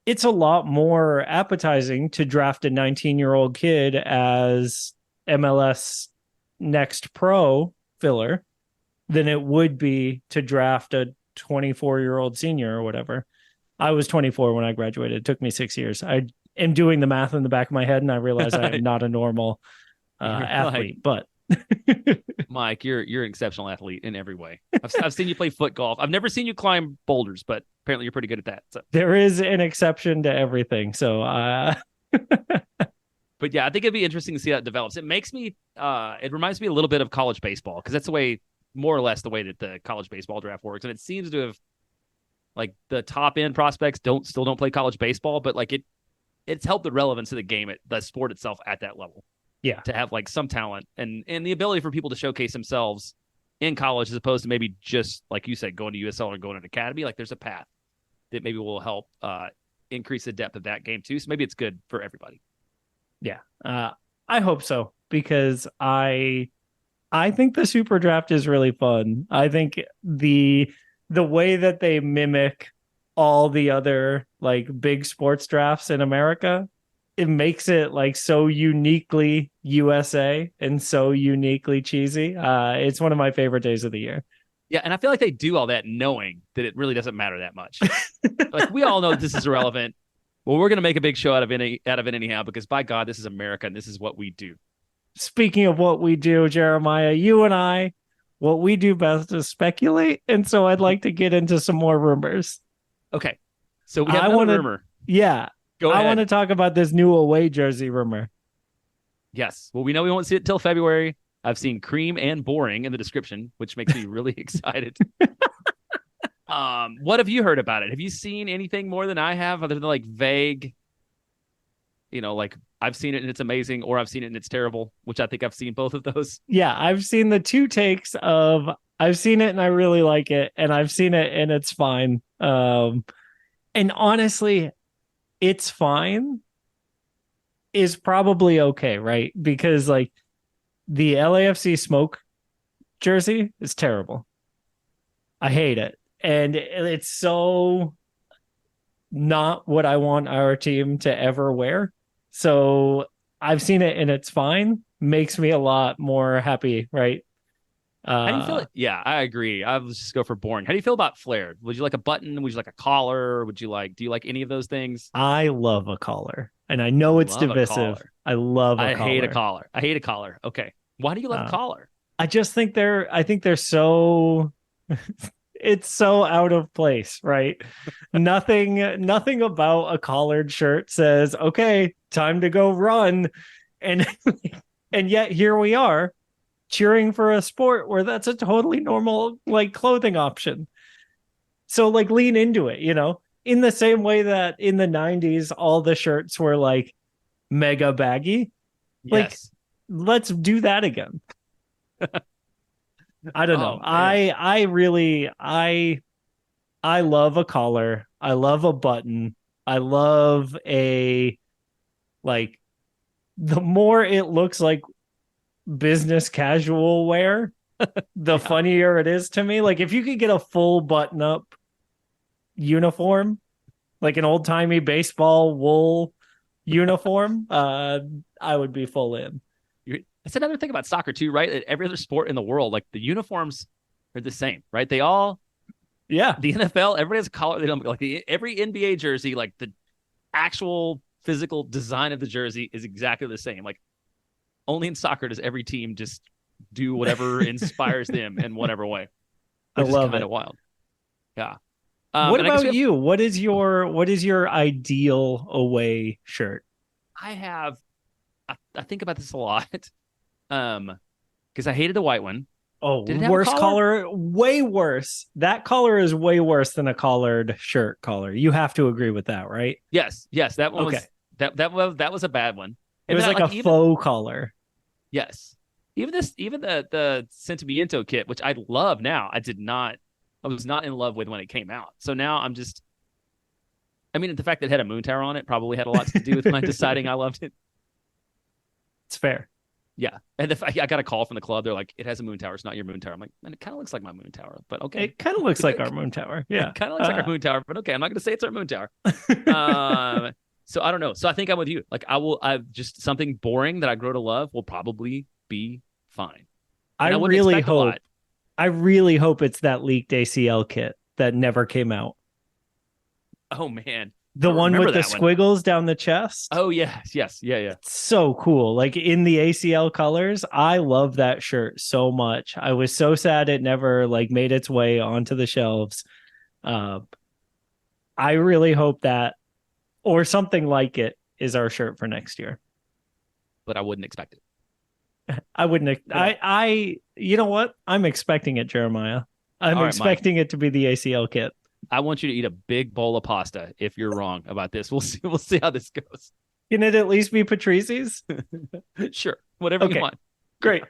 it's a lot more appetizing to draft a 19-year-old kid as MLS Next Pro filler than it would be to draft a 24-year-old senior or whatever. I was 24 when I graduated. It took me 6 years. I am doing the math in the back of my head, and I realize I am not a normal athlete. But Mike, you're an exceptional athlete in every way. I've seen you play foot golf. I've never seen you climb boulders, but apparently you're pretty good at that. So. There is an exception to everything. So, But yeah, I think it'd be interesting to see how it develops. It makes me, it reminds me a little bit of college baseball because that's the way, more or less, the way that the college baseball draft works. And it seems to have, like, the top end prospects still don't play college baseball, but like it's helped the relevance of the game, the sport itself at that level. Yeah, to have like some talent and the ability for people to showcase themselves in college as opposed to maybe just like you said, going to USL or going to an academy. Like there's a path that maybe will help increase the depth of that game too. So maybe it's good for everybody. Yeah, I hope so because I think the Super Draft is really fun. I think the way that they mimic all the other like big sports drafts in America, it makes it like so uniquely USA and so uniquely cheesy. It's one of my favorite days of the year. Yeah, and I feel like they do all that knowing that it really doesn't matter that much. Like we all know that this is irrelevant. Well, we're going to make a big show out of it anyhow because by God, this is America and this is what we do. Speaking of what we do, Jeremiah, you and I, what we do best is speculate, and so I'd like to get into some more rumors. Okay, so we have another rumor. Yeah. Go ahead. I want to talk about this new away jersey rumor. Yes. Well, we know we won't see it till February. I've seen cream and boring in the description, which makes me really excited. What have you heard about it? Have you seen anything more than I have other than like vague, like I've seen it and it's amazing or I've seen it and it's terrible, which I think I've seen both of those. Yeah, I've seen the two takes of I've seen it and I really like it and I've seen it and it's fine. And honestly, it's fine is probably okay, right? Because like the LAFC smoke jersey is terrible. I hate it. And it's so not what I want our team to ever wear. So I've seen it and it's fine. Makes me a lot more happy, right? How do you feel? Yeah, I agree. I would just go for boring. How do you feel about flared? Would you like a button? Would you like a collar? Do you like any of those things? I love a collar, and I know it's divisive. I love a collar. Hate a collar. I hate a collar. Okay. Why do you love a collar? I just think they're so it's so out of place, right? Nothing about a collared shirt says, okay, time to go run. And yet here we are cheering for a sport where that's a totally normal like clothing option. So like lean into it, in the same way that in the 90s, all the shirts were like mega baggy. Yes. Like, let's do that again. I don't know. I love a collar. I love a button. I love the more it looks like business casual wear, the funnier it is to me. Like if you could get a full button up uniform, like an old timey baseball wool uniform, I would be full in. That's another thing about soccer too, right? Every other sport in the world, like the uniforms are the same, right? They all, the NFL, everybody has a collar. They don't like every NBA jersey, like the actual physical design of the jersey is exactly the same. Like only in soccer does every team just do whatever inspires them in whatever way. I love it. Kind of wild. Yeah. What about you? What is your ideal away shirt? I think about this a lot. Because I hated the white one. Oh, worst collar? Way worse. That collar is way worse than a collared shirt collar. You have to agree with that, right? Yes. That one was that was a bad one. It was like a faux collar. Yes. Even the Sentimiento kit, which I love now, I was not in love with when it came out. So now the fact that it had a moon tower on it probably had a lot to do with my deciding I loved it. It's fair. Yeah. And I got a call from the club. They're like, it has a moon tower. It's not your moon tower. I'm like, man, it kind of looks like my moon tower, but okay. It kind of looks like our moon tower. Yeah. It kind of looks like our moon tower, but okay. I'm not going to say it's our moon tower. So I don't know. So I think I'm with you. Like I've just something boring that I grow to love will probably be fine. I really hope it's that leaked ACL kit that never came out. Oh man. The one remember with the that one. squiggles down the chest. Oh, yes. Yeah. It's so cool. Like in the ACL colors, I love that shirt so much. I was so sad it never like made its way onto the shelves. I really hope that, or something like it, is our shirt for next year. But I wouldn't expect it. I wouldn't. You know what? I'm expecting it, Jeremiah. I'm expecting it to be the ACL kit. I want you to eat a big bowl of pasta if you're wrong about this. We'll see. We'll see how this goes. Can it at least be Patrice's? Sure. Whatever you want. Great.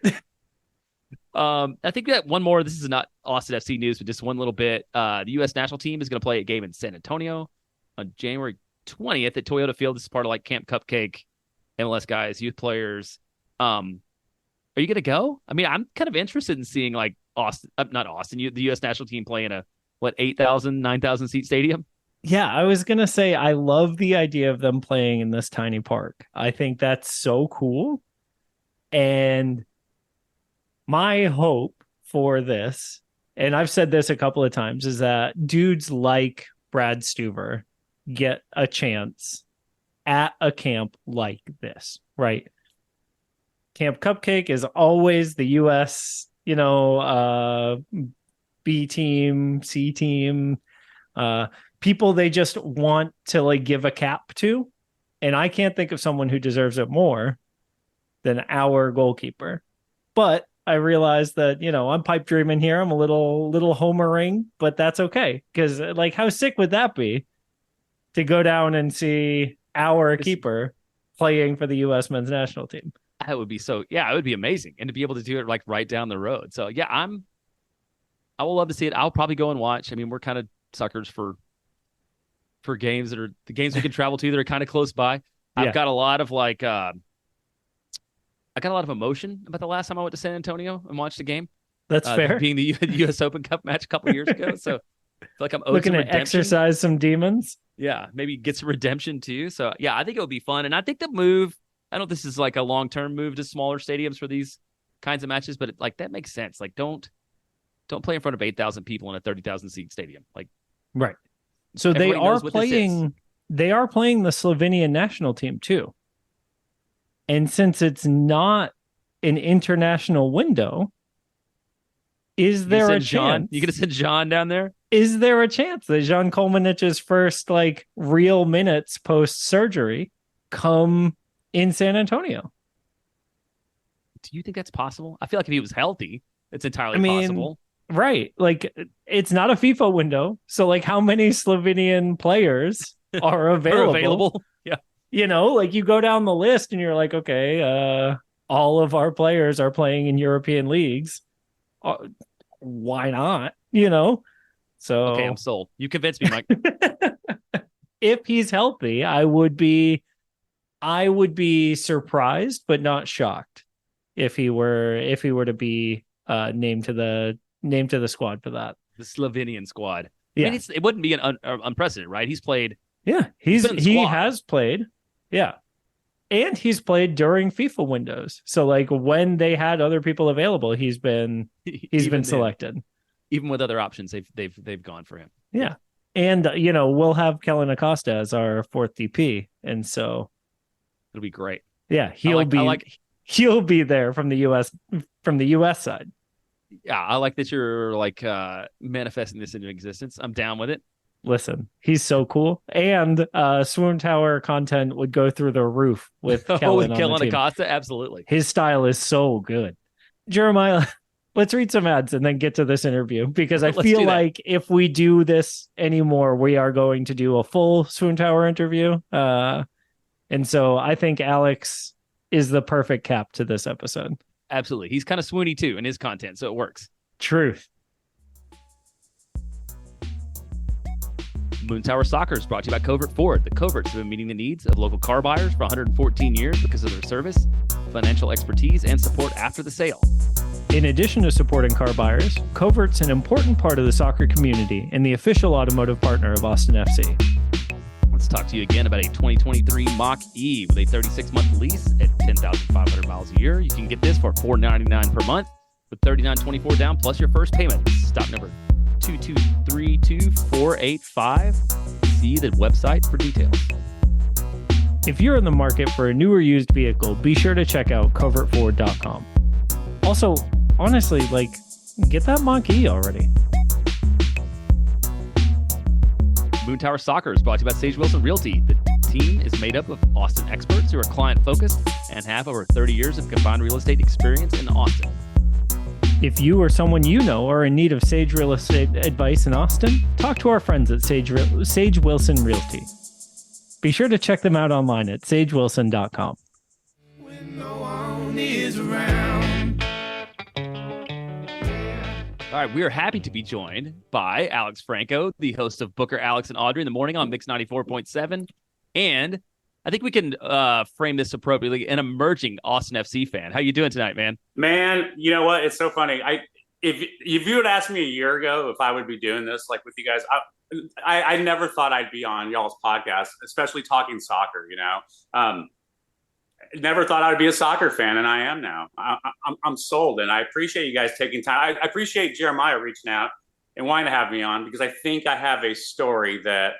I think that one more. This is not Austin FC news, but just one little bit. The U.S. national team is going to play a game in San Antonio on January 20th at Toyota Field. This is part of like Camp Cupcake, MLS guys, youth players. Are you going to go? I mean, I'm kind of interested in seeing like the U.S. national team play in a 8,000, 9,000 seat stadium. Yeah, I was going to say, I love the idea of them playing in this tiny park. I think that's so cool. And my hope for this, and I've said this a couple of times, is that dudes like Brad Stuver get a chance at a camp like this, right? Camp Cupcake is always the U.S., B team, C team, people they just want to like give a cap to. And I can't think of someone who deserves it more than our goalkeeper. But I realize that, I'm pipe dreaming here. I'm a little homering, but that's okay. Because like, how sick would that be to go down and see our keeper playing for the U.S. men's national team? That would be it would be amazing. And to be able to do it like right down the road. So yeah, I will love to see it. I'll probably go and watch. I mean, we're kind of suckers for games that are the games we can travel to that are kind of close by. I've got a lot of I got a lot of emotion about the last time I went to San Antonio and watched a game. That's fair. Being the U.S. Open Cup match a couple of years ago. So I feel like I'm owed looking some to redemption. Exercise some demons. Yeah, maybe get some redemption too. So yeah, I think it'll be fun. And I think the move, I don't know if this is like a long-term move to smaller stadiums for these kinds of matches, but that makes sense. Like don't play in front of 8,000 people in a 30,000 seat stadium. Like, right. So they are playing the Slovenian national team too. And since it's not an international window, is there a chance? You gonna send Jhohan down there? Is there a chance that Jan Kolmanich's first like real minutes post surgery come in San Antonio? Do you think that's possible? I feel like if he was healthy, it's entirely possible. Right. Like, it's not a FIFA window. So, like, how many Slovenian players are available? Yeah. Like, you go down the list and you're like, okay, all of our players are playing in European leagues. Why not? So. Okay, I'm sold. You convinced me, Mike. If he's healthy, I would be surprised, but not shocked if he were to be named to the squad for that. The Slovenian squad. Yeah. I mean, it wouldn't be an unprecedented, right? He's played. Yeah, he has played. Yeah. And he's played during FIFA windows. So like when they had other people available, he's been selected. Even with other options, they've gone for him. Yeah. And we'll have Kellen Acosta as our fourth DP. And so it'll be great. Yeah, he'll be there from the US side. Yeah, I like that you're like manifesting this into existence. I'm down with it. Listen, he's so cool. And Swoon Tower content would go through the roof with Kellen Acosta. Absolutely. His style is so good. Jeremiah, let's read some ads and then get to this interview, because I feel like if we do this anymore, we are going to do a full Swoon Tower interview. And so I think Alex is the perfect cap to this episode. Absolutely. He's kind of swoony too in his content, so it works. Truth. Moon Tower Soccer is brought to you by Covert Ford. The Coverts have been meeting the needs of local car buyers for 114 years because of their service, financial expertise, and support after the sale. In addition to supporting car buyers, Covert's an important part of the soccer community and the official automotive partner of Austin FC. Let's talk to you again about a 2023 Mach-E with a 36-month lease at 10,500 miles a year. You can get this for $499 per month with $39.24 down plus your first payment. Stop number 2232485. See the website for details. If you're in the market for a new or used vehicle, be sure to check out covertford.com. Also, honestly, get that Mach-E already. Moon Tower Soccer is brought to you by Sage Wilson Realty. The team is made up of Austin experts who are client-focused and have over 30 years of combined real estate experience in Austin. If you or someone you know are in need of Sage real estate advice in Austin, talk to our friends at Sage Wilson Realty. Be sure to check them out online at sagewilson.com. When no one is around. All right, we are happy to be joined by Alex Franco, the host of Booker, Alex, and Audrey in the morning on Mix 94.7. And I think we can frame this appropriately, an emerging Austin FC fan. How you doing tonight, man? Man, you know what? It's so funny. If you had asked me a year ago if I would be doing this with you guys, I never thought I'd be on y'all's podcast, especially talking soccer. Never thought I'd be a soccer fan, and I am now. I'm sold, and I appreciate you guys taking time. I appreciate Jeremiah reaching out and wanting to have me on, because I think I have a story that,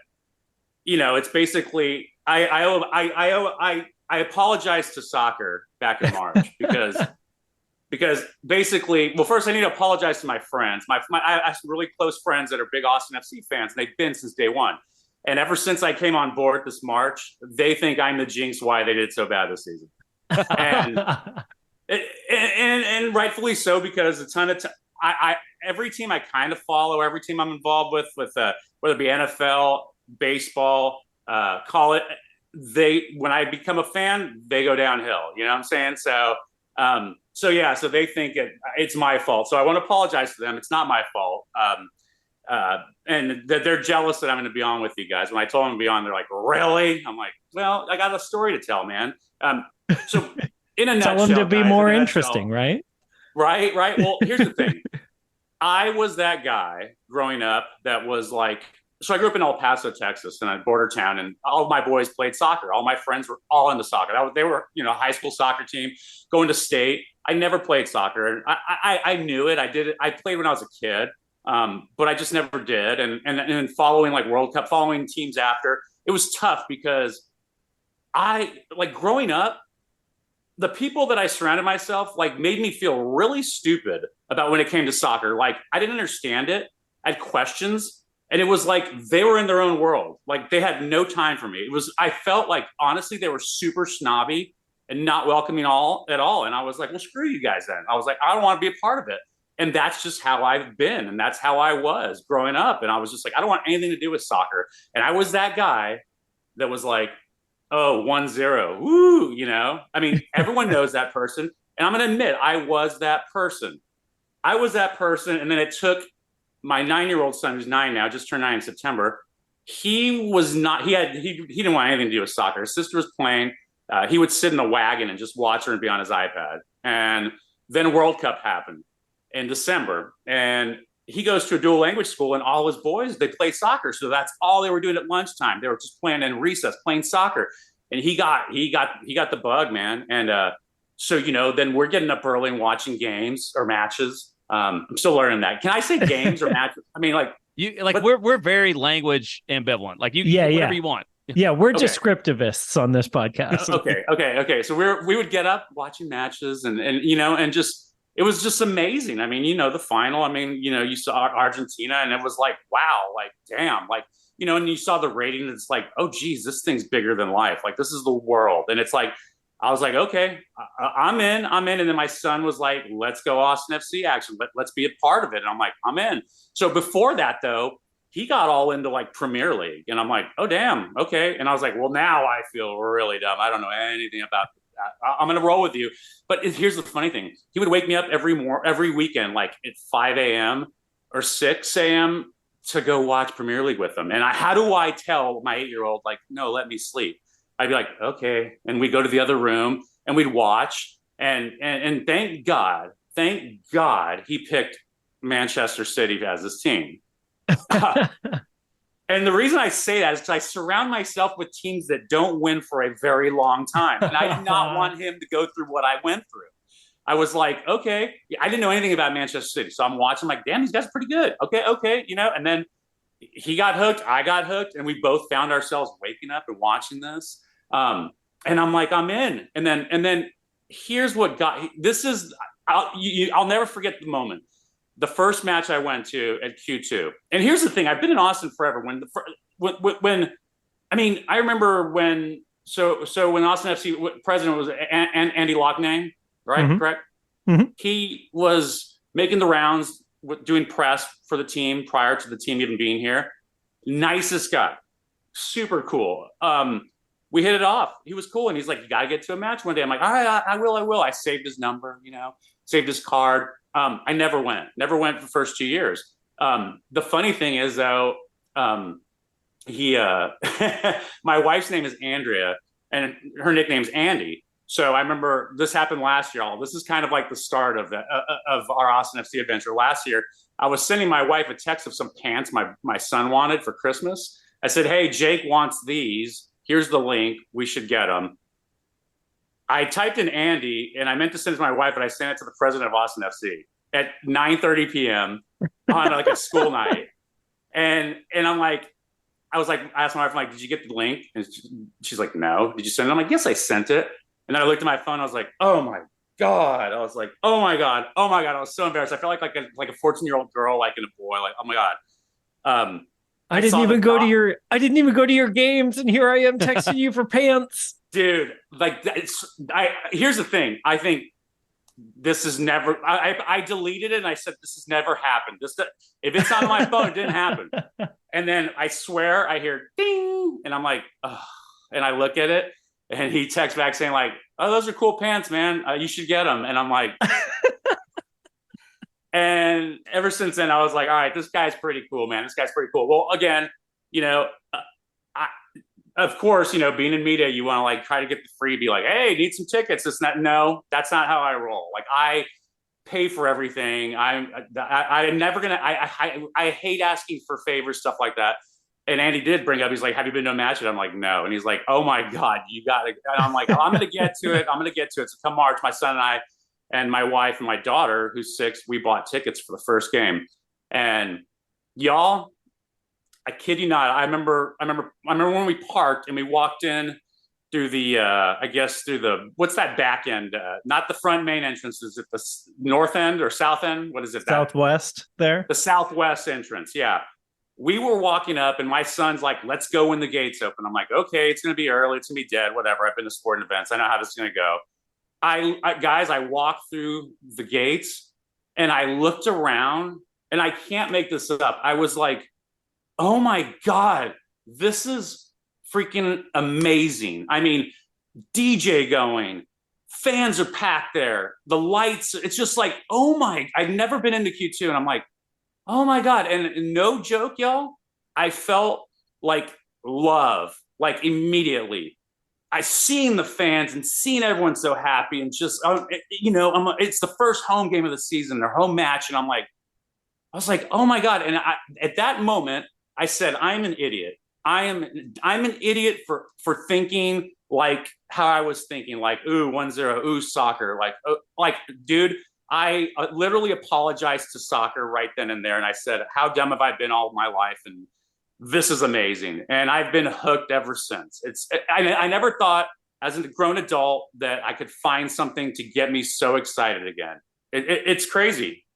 it's basically I apologize to soccer back in March because basically, well, first I need to apologize to my friends. I have some really close friends that are big Austin FC fans, and they've been since day one. And ever since I came on board this March, they think I'm the jinx why they did so bad this season. And rightfully so, because a ton of every team I kind of follow, every team I'm involved with whether it be NFL, baseball, call it, when I become a fan, they go downhill. You know what I'm saying? So they think it's my fault. So I want to apologize to them. It's not my fault. And that they're jealous that I'm going to be on with you guys. When I told them to be on, they're like, really? I'm like, well, I got a story to tell, man. So in a nutshell, tell them to be guys, more interesting, right? Right. Well, here's the thing. I was that guy growing up that was like, so I grew up in El Paso, Texas, in a border town, and all of my boys played soccer. All my friends were all into soccer. They were, high school soccer team, going to state. I never played soccer. I knew it. I did it. I played when I was a kid. But I just never did. And following World Cup, following teams after, it was tough because growing up, the people that I surrounded myself made me feel really stupid about when it came to soccer. I didn't understand it. I had questions, and it was they were in their own world. They had no time for me. I felt honestly, they were super snobby and not welcoming at all. And I was like, well, screw you guys then. I was like, I don't want to be a part of it. And that's just how I've been. And that's how I was growing up. And I was just I don't want anything to do with soccer. And I was that guy that was 1-0. Woo, I mean, everyone knows that person. And I'm going to admit, I was that person. And then it took my 9-year-old son, who's 9 now, just turned 9 in September. He didn't want anything to do with soccer. His sister was playing. He would sit in a wagon and just watch her and be on his iPad. And then World Cup happened in December, and he goes to a dual language school, and all his boys, they play soccer. So that's all they were doing at lunchtime. They were just playing in recess, playing soccer. And he got the bug, man. And so, then we're getting up early and watching games or matches. I'm still learning that. Can I say games or matches? I mean, we're very language ambivalent. Whatever you want. Yeah, we're descriptivists on this podcast. Okay. So we would get up watching matches and just, it was just amazing. I mean, the final, you saw Argentina, and it was wow, damn, and you saw the rating. It's oh, geez, this thing's bigger than life. This is the world. And it's I was okay, I'm in. And then my son was let's go Austin FC action. Let's be a part of it. And I'm I'm in. So before that, though, he got all into Premier League. And I'm oh, damn. Okay. And I was well, now I feel really dumb. I don't know anything about I'm going to roll with you. But here's the funny thing. He would wake me up every weekend, at 5 a.m. or 6 a.m. to go watch Premier League with him. And how do I tell my 8-year-old, no, let me sleep? I'd be okay. And we'd go to the other room and we'd watch. And thank God he picked Manchester City as his team. And the reason I say that is because I surround myself with teams that don't win for a very long time. And I did not want him to go through what I went through. I was okay. I didn't know anything about Manchester City. So I'm watching, damn, these guys are pretty good. Okay. And then he got hooked, I got hooked, and we both found ourselves waking up and watching this. And I'm like, I'm in. And then here's what got this is I'll never forget the moment. The first match I went to at Q2. And here's the thing, I've been in Austin forever. When I mean, I remember when when Austin FC president was Andy Loughnane, right? Mm-hmm. Correct? Mm-hmm. He was making the rounds, doing press for the team prior to the team even being here. Nicest guy, super cool. We hit it off. He was cool, and he's like, "You got to get to a match one day." I'm like, "All right, I will." I saved his number, saved his card. I never went for the first 2 years. The funny thing is, though, he my wife's name is Andrea, and her nickname's Andy. So I remember this happened last year. This is kind of like the start of our Austin FC adventure. Last year, I was sending my wife a text of some pants my son wanted for Christmas. I said, "Hey, Jake wants these. Here's the link. We should get them." I typed in Andy, and I meant to send it to my wife, but I sent it to the president of Austin FC at 9:30 p.m. on like a school night. And I'm like, I asked my wife, I'm like, "Did you get the link?" And she's like, "No." "Did you send it?" I'm like, "Yes, I sent it." And then I looked at my phone. I was like, "Oh my God." I was like, "Oh my God. Oh my God." I was so embarrassed. I felt like a 14-year-old girl, like in a boy, like, "Oh my God." I didn't even go to your games, and here I am texting you for pants. Dude, like, here's the thing. I think this is never, I deleted it and I said, "This has never happened. If it's on my phone, it didn't happen." And then I swear I hear ding, and I'm like, "Ugh." And I look at it, and he texts back saying like, "Oh, those are cool pants, man. You should get them." And I'm like, and ever since then, I was like, all right, this guy's pretty cool, man. This guy's pretty cool. Well, again, of course, being in media, you want to like try to get the freebie, like, "Hey, need some tickets." No, that's not how I roll. Like, I pay for everything. I'm never gonna. I hate asking for favors, stuff like that. And Andy did bring up, he's like, "Have you been to a match?" And I'm like, "No." And he's like, "Oh my God, you got to." And I'm like, "I'm gonna get to it. I'm gonna get to it." So come March, my son and I, and my wife and my daughter, who's 6, we bought tickets for the first game. And y'all, I kid you not, I remember when we parked and we walked in through the what's that back end? Not the front main entrance. Is it the north end or south end? What is it? Southwest there? The southwest entrance, yeah. We were walking up, and my son's like, "Let's go when the gates open." I'm like, "Okay, it's going to be early. It's going to be dead. Whatever. I've been to sporting events. I know how this is going to go." I walked through the gates, and I looked around, and I can't make this up. I was like, "Oh my God, this is freaking amazing." I mean, DJ going, fans are packed there, the lights, it's just like, oh my, I've never been into Q2, and I'm like, oh my God. And no joke, y'all, I felt like love, like immediately. I seen the fans and seen everyone so happy, and just, it's the first home game of the season, their home match. And I was like, oh my God. And at that moment, I said, I'm an idiot. I'm an idiot for thinking like how I was thinking, like, ooh, 1-0, ooh, soccer. Like, dude, I literally apologized to soccer right then and there. And I said, how dumb have I been all my life? And this is amazing. And I've been hooked ever since. I never thought as a grown adult that I could find something to get me so excited again. It's crazy.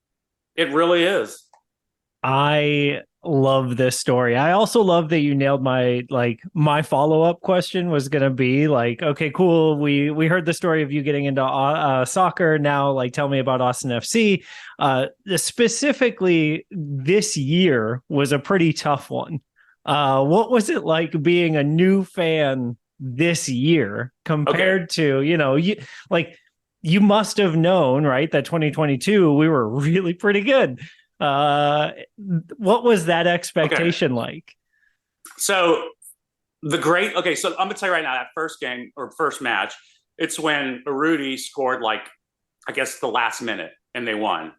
It really is. I love this story. I also love that you nailed my follow-up question was going to be like, okay, cool. We heard the story of you getting into soccer. Now, like, tell me about Austin FC. Specifically, this year was a pretty tough one. What was it like being a new fan this year compared to, you must have known, right, that 2022, we were really pretty good. What was that expectation like? So so I'm gonna tell you right now, that first game or first match, it's when Urruti scored, like, I guess the last minute, and they won.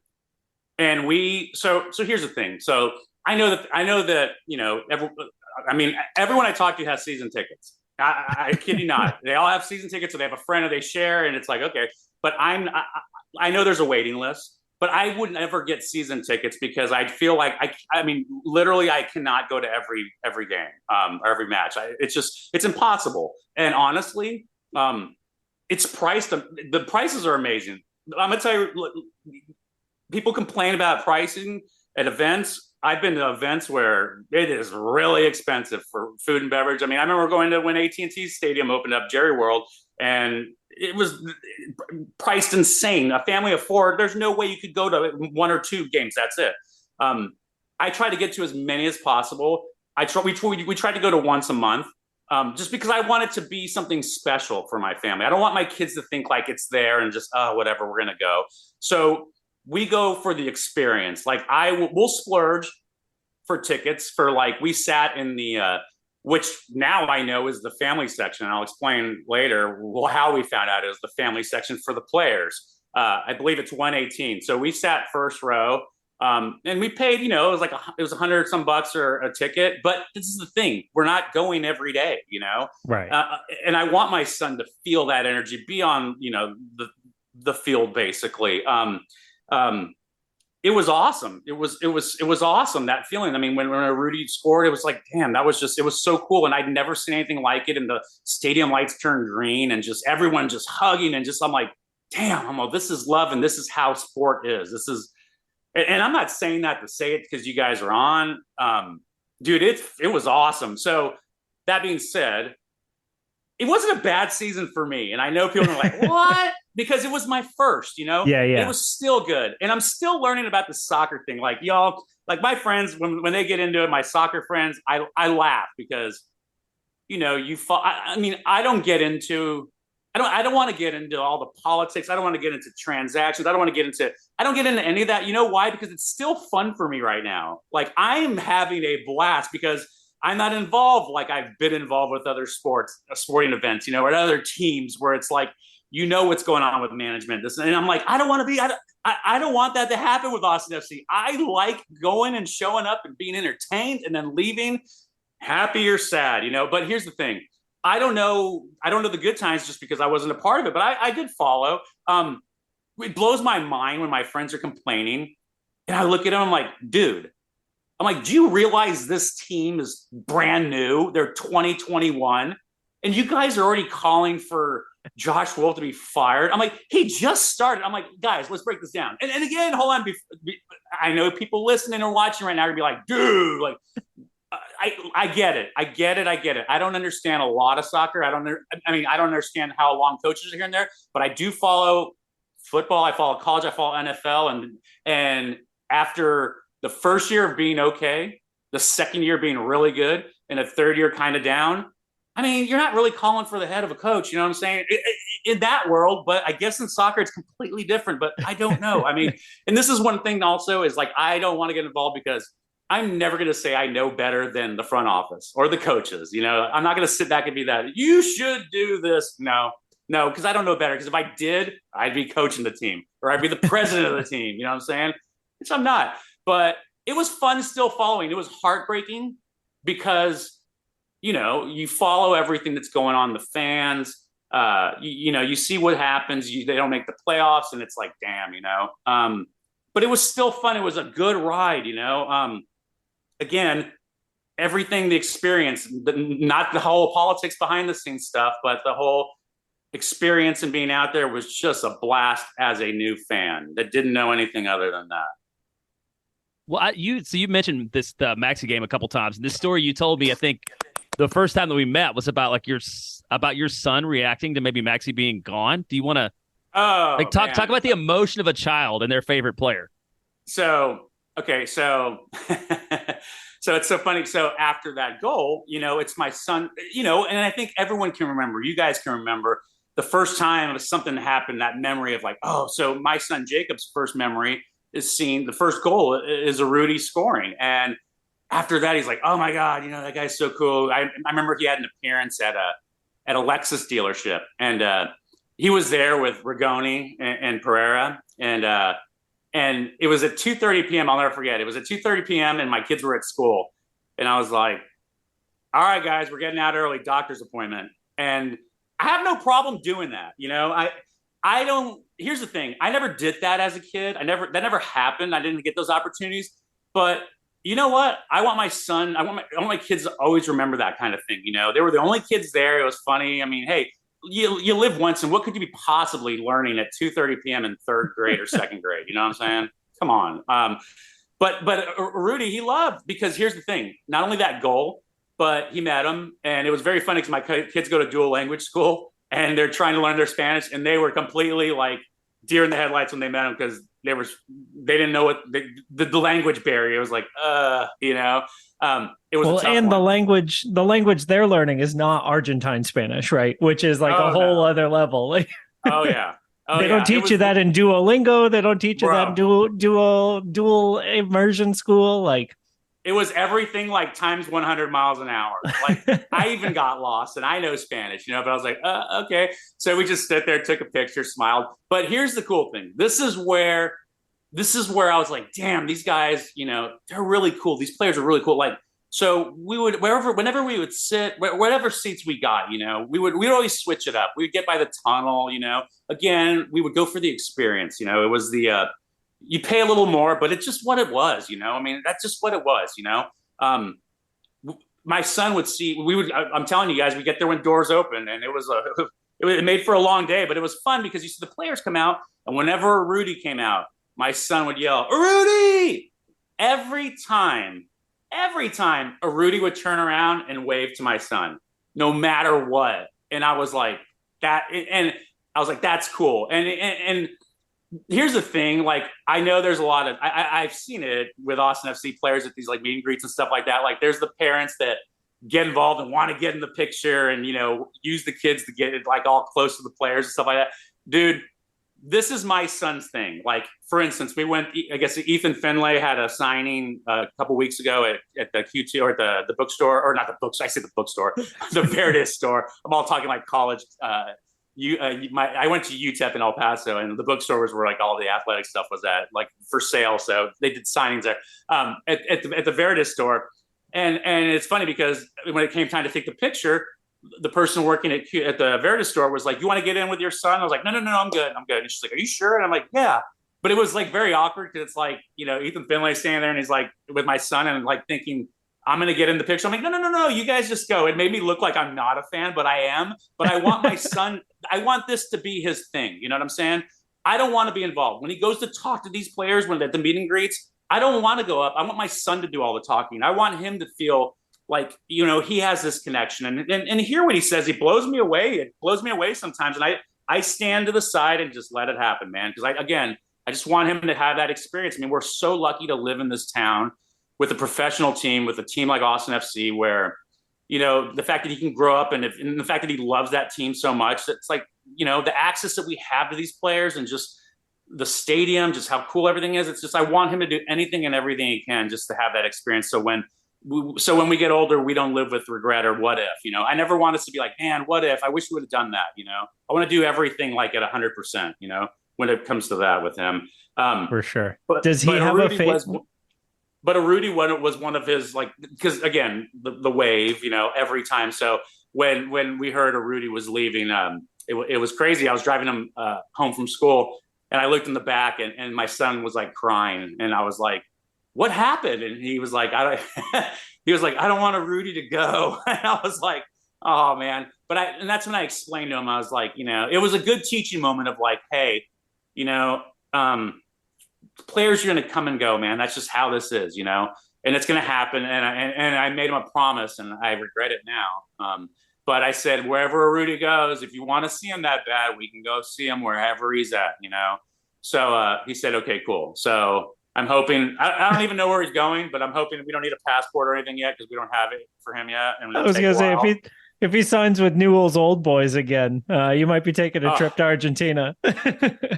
And so here's the thing. So I know that everyone I talk to has season tickets. I kid you not. They all have season tickets, or they have a friend, or they share, and it's like, okay. But I know there's a waiting list. but I would never get season tickets because I feel like I mean, literally, I cannot go to every game, or every match. It's impossible. And honestly, it's priced. The prices are amazing. I'm gonna tell you, people complain about pricing at events. I've been to events where it is really expensive for food and beverage. I mean, I remember going to when AT&T Stadium opened up, Jerry World, and it was priced insane. A family of 4, there's no way you could go to 1 or 2 games. That's it. I try to get to as many as possible. We try to go to once a month, just because I want it to be something special for my family. I don't want my kids to think like it's there and just, whatever, we're going to go. So we go for the experience. Like we'll splurge for tickets for, like, we sat in the, which now I know is the family section. I'll explain later how we found out it was the family section for the players. I believe it's 118. So we sat first row, and we paid, it was like it was $100 some bucks or a ticket. But this is the thing: we're not going every day, Right. And I want my son to feel that energy, be on, the field basically. It was awesome. It was awesome, that feeling. I mean, when Rudy scored, it was like, damn, it was so cool. And I'd never seen anything like it. And the stadium lights turned green and just everyone just hugging and just, I'm like, damn, this is love. And this is how sport is. And I'm not saying that to say it because you guys are on, dude, it was awesome. So that being said, it wasn't a bad season for me. And I know people are like, what? Because it was my first, Yeah. It was still good. And I'm still learning about the soccer thing. Like, y'all, like my friends, when they get into it, my soccer friends, I laugh because, I mean, I don't want to get into all the politics. I don't want to get into transactions. I don't get into any of that. You know why? Because it's still fun for me right now. Like, I'm having a blast because I'm not involved like I've been involved with other sporting events, or other teams where it's like, what's going on with management. And I'm like, I don't want that to happen with Austin FC. I like going and showing up and being entertained and then leaving happy or sad, But here's the thing. I don't know the good times just because I wasn't a part of it, but I did follow. It blows my mind when my friends are complaining and I look at them, I'm like, dude, do you realize this team is brand new? They're 2021 and you guys are already calling for Josh Wolf to be fired. I'm like, he just started. I'm like, guys, let's break this down. And again, hold on. I know people listening or watching right now are gonna be like, dude, like, I get it. I don't understand a lot of soccer. I don't understand how long coaches are here and there, but I do follow football. I follow college. I follow NFL. And after the first year of being okay, the second year being really good, and the third year kind of down, I mean, you're not really calling for the head of a coach. You know what I'm saying? In that world, but I guess in soccer, it's completely different, but I don't know. I mean, and this is one thing also is like, I don't want to get involved because I'm never going to say I know better than the front office or the coaches. I'm not going to sit back and be that, you should do this. No, because I don't know better. Because if I did, I'd be coaching the team or I'd be the president of the team. You know what I'm saying? Which I'm not. But it was fun still following. It was heartbreaking because, you follow everything that's going on, the fans. You see what happens. They don't make the playoffs, and it's like, damn, But it was still fun. It was a good ride, Again, everything, the experience, not the whole politics behind the scenes stuff, but the whole experience and being out there was just a blast as a new fan that didn't know anything other than that. Well, you mentioned the Maxi game a couple times. And this story you told me, I think the first time that we met was about your son reacting to maybe Maxi being gone. Do you want to talk about the emotion of a child and their favorite player? So it's so funny. So after that goal, it's my son, and I think everyone can remember, you guys can remember the first time something happened, that memory of like, so my son Jacob's first memory is seeing the first goal is a Rudy scoring. And after that, he's like, oh my God, that guy's so cool. I remember he had an appearance at a Lexus dealership, and he was there with Rigoni and Pereira, and it was at 2:30 p.m. I'll never forget. It was at 2:30 p.m. and my kids were at school, and I was like, all right, guys, we're getting out early, doctor's appointment. And I have no problem doing that. I don't. Here's the thing. I never did that as a kid. That never happened. I didn't get those opportunities. But you know what? I want my son. I want my kids to always remember that kind of thing. They were the only kids there. It was funny. I mean, hey, you live once, and what could you be possibly learning at 2:30 p.m. in third grade or second grade? You know what I'm saying? Come on. But Rudy, he loved, because here's the thing. Not only that goal, but he met him, and it was very funny because my kids go to dual language school, and they're trying to learn their Spanish, and they were completely like deer in the headlights when they met him, because they didn't know what the language barrier. It was like, it was and the language they're learning is not Argentine Spanish, right? Which is like a whole other level. Like, oh yeah. They don't teach you that in Duolingo. They don't teach you that in dual immersion school. Like, it was everything like times 100 miles an hour. Like, I even got lost, and I know Spanish, but I was like, okay. So we just stood there, took a picture, smiled. But here's the cool thing. This is where I was like, damn, these guys, they're really cool. These players are really cool. Like, so we would, whenever we would sit, whatever seats we got, we'd always switch it up. We'd get by the tunnel, again, we would go for the experience. It was you pay a little more, but it's just what it was, I mean, that's just what it was, my son would see, I'm telling you guys, we get there when doors open, and it made for a long day, but it was fun because you see the players come out, and whenever Rudy came out, my son would yell, Rudy! Every time a Rudy would turn around and wave to my son, no matter what. And I was like, that's cool. And here's the thing, like, I know there's a lot of, I've seen it with Austin FC players at these like meet and greets and stuff like that. Like, there's the parents that get involved and want to get in the picture and, use the kids to get like all close to the players and stuff like that. Dude, this is my son's thing. Like, for instance, we went, I guess Ethan Finlay had a signing a couple weeks ago at the Q2 or at the bookstore, or not the books. I said the bookstore, the Verde store. I'm all talking like college. I went to UTEP in El Paso, and the bookstore was where like all the athletic stuff was at, like for sale. So they did signings there at the Verde store. And it's funny because when it came time to take the picture, the person working at the Verde store was like, you want to get in with your son? I was like, no, I'm good. And she's like, are you sure? And I'm like, yeah. But it was like very awkward because it's like, Ethan Finlay standing there and he's like with my son and like thinking, I'm going to get in the picture. I'm like, no, you guys just go. It made me look like I'm not a fan, but I am. But I want my son, I want this to be his thing. You know what I'm saying? I don't want to be involved. When he goes to talk to these players when at the meet and greets, I don't want to go up. I want my son to do all the talking. I want him to feel like, he has this connection and hear what he says. He blows me away. It blows me away sometimes. And I stand to the side and just let it happen, man. Because I just want him to have that experience. I mean, we're so lucky to live in this town with a professional team, with a team like Austin FC, where, the fact that he can grow up and the fact that he loves that team so much, it's like, the access that we have to these players and just the stadium, just how cool everything is. It's just, I want him to do anything and everything he can just to have that experience. So when we get older, we don't live with regret or what if, I never want us to be like, man, what if? I wish we would have done that, I want to do everything like at 100%, when it comes to that with him. For sure. Does he have a faith? But a Rudy one was one of his, like, because again, the wave, every time. So when we heard a Rudy was leaving, it was crazy. I was driving him home from school, and I looked in the back, and my son was like crying, and I was like, what happened? And he was like, I don't want a Rudy to go. And I was like, oh man. And that's when I explained to him, I was like, it was a good teaching moment of like, hey, players are going to come and go, man. That's just how this is, and it's going to happen. And I made him a promise, and I regret it now. But I said, wherever Rudy goes, if you want to see him that bad, we can go see him wherever he's at, So he said, okay, cool. So I'm hoping, I don't even know where he's going, but I'm hoping we don't need a passport or anything yet because we don't have it for him yet. And I was going to say, if he signs with Newell's Old Boys again, you might be taking a trip to Argentina.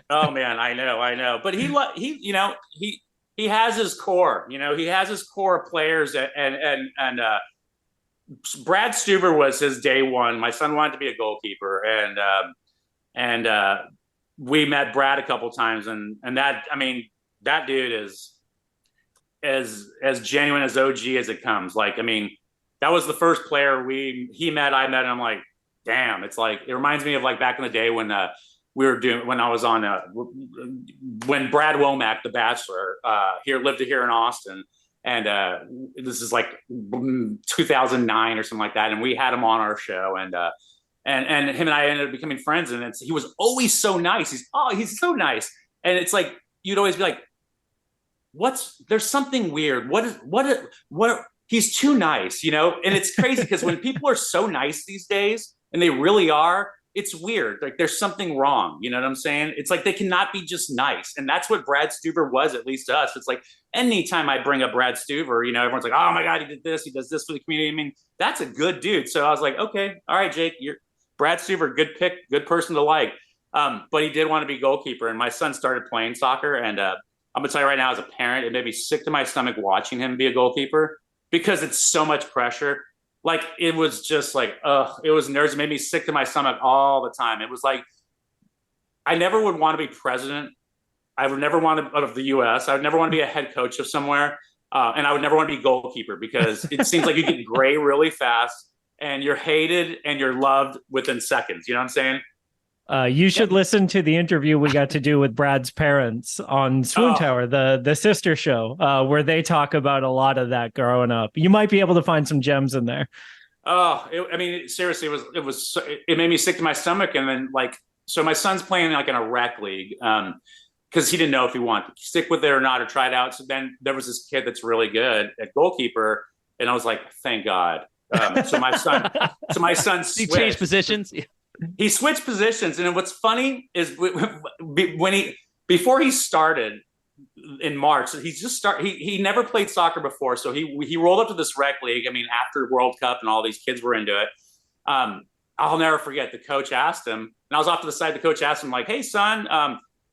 Oh man, I know. But he has his core. He has his core players, and Brad Stuber was his day one. My son wanted to be a goalkeeper, and we met Brad a couple times, and that, I mean, that dude is as genuine as OG as it comes. Like, I mean, that was the first player I met, and I'm like, damn, it's like, it reminds me of like back in the day when we were doing when I was on when Brad Womack, The Bachelor, lived here in Austin, and this is like 2009 or something like that, and we had him on our show, and him and I ended up becoming friends, and he was always so nice. He's so nice, and it's like you'd always be like, there's something weird. What? He's too nice, And it's crazy because when people are so nice these days, and they really are, it's weird. Like there's something wrong. You know what I'm saying? It's like they cannot be just nice. And that's what Brad Stuver was, at least to us. It's like anytime I bring up Brad Stuver, everyone's like, oh my God, he did this. He does this for the community. I mean, that's a good dude. So I was like, okay, all right, Jake, you're Brad Stuver, good pick, good person to like. But he did want to be goalkeeper. And my son started playing soccer. And I'm going to tell you right now, as a parent, it made me sick to my stomach watching him be a goalkeeper because it's so much pressure. Like, it was just like, it was nerves. It made me sick to my stomach all the time. It was like, I never would want to be president. I would never want to, of the U.S. I would never want to be a head coach of somewhere. And I would never want to be goalkeeper because it seems like you get gray really fast and you're hated and you're loved within seconds. You know what I'm saying? You should listen to the interview we got to do with Brad's parents on Swoon Tower, the sister show, where they talk about a lot of that growing up. You might be able to find some gems in there. Seriously, it made me sick to my stomach. And then so my son's playing like in a rec league because he didn't know if he wanted to stick with it or not or try it out. So then there was this kid that's really good at goalkeeper. And I was like, thank God. So my son he changed positions. He switched positions, and what's funny is before he started in March, he never played soccer before, so he rolled up to this rec league. I mean, after World Cup and all these kids were into it. I'll never forget. The coach asked him, and I was off to the side. The coach asked him, like, "Hey, son,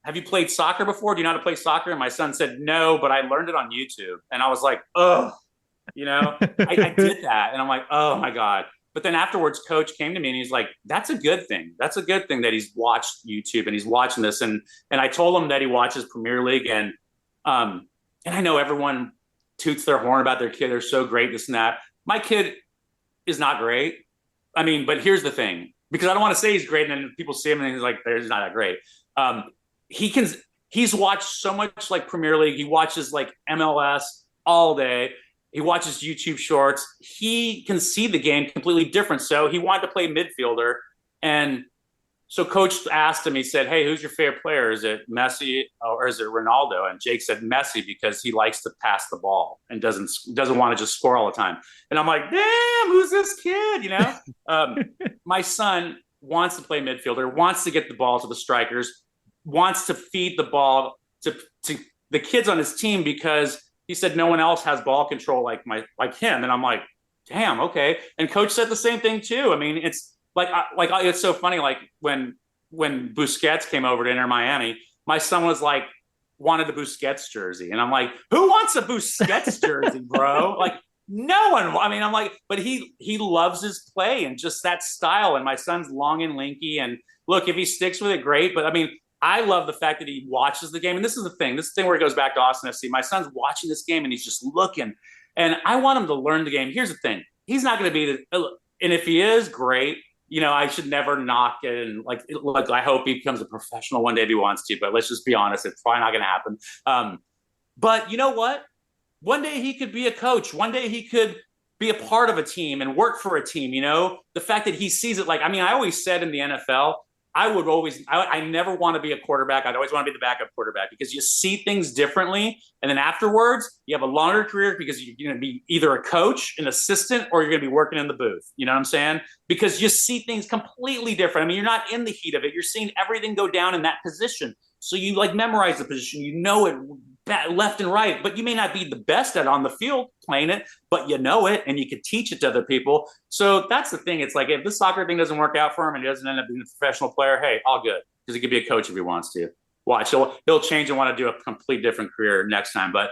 have you played soccer before? Do you know how to play soccer?" And my son said, "No, but I learned it on YouTube." And I was like, "Oh, I did that," and I'm like, "Oh my God." But then afterwards, coach came to me and he's like, that's a good thing. That's a good thing that he's watched YouTube and he's watching this. And I told him that he watches Premier League. And I know everyone toots their horn about their kid. They're so great, this and that. My kid is not great. I mean, but here's the thing, because I don't want to say he's great. And then people see him and he's like, he's not that great. He's watched so much like Premier League. He watches like MLS all day. He watches YouTube shorts. He can see the game completely different. So he wanted to play midfielder. And so coach asked him, he said, hey, who's your favorite player? Is it Messi or is it Ronaldo? And Jake said Messi because he likes to pass the ball and doesn't want to just score all the time. And I'm like, damn, who's this kid? My son wants to play midfielder, wants to get the ball to the strikers, wants to feed the ball to the kids on his team because he said no one else has ball control like him. And I'm like, damn, okay. And coach said the same thing too. I mean, it's like it's so funny. Like when Busquets came over to Inter Miami, my son was like, wanted the Busquets jersey. And I'm like, who wants a Busquets jersey, bro? Like no one. I mean, I'm like, but he loves his play and just that style. And my son's long and lanky. And look, if he sticks with it, great. But I mean, I love the fact that he watches the game. And this is the thing. This thing where it goes back to Austin FC. My son's watching this game and he's just looking. And I want him to learn the game. Here's the thing. He's not going to be and if he is, great. I should never knock it. And look, I hope he becomes a professional one day if he wants to. But let's just be honest. It's probably not going to happen. But you know what? One day he could be a coach. One day he could be a part of a team and work for a team. The fact that he sees it I always said in the NFL, I never want to be a quarterback. I'd always want to be the backup quarterback because you see things differently. And then afterwards, you have a longer career because you're going to be either a coach, an assistant, or you're going to be working in the booth. You know what I'm saying? Because you see things completely different. I mean, you're not in the heat of it. You're seeing everything go down in that position. So you memorize the position. You know it left and right, but you may not be the best at on the field playing it, but you know it and you can teach it to other people. So that's the thing. It's like if this soccer thing doesn't work out for him and he doesn't end up being a professional player, hey, all good, because he could be a coach if he wants to. Watch, he'll change and want to do a complete different career next time. But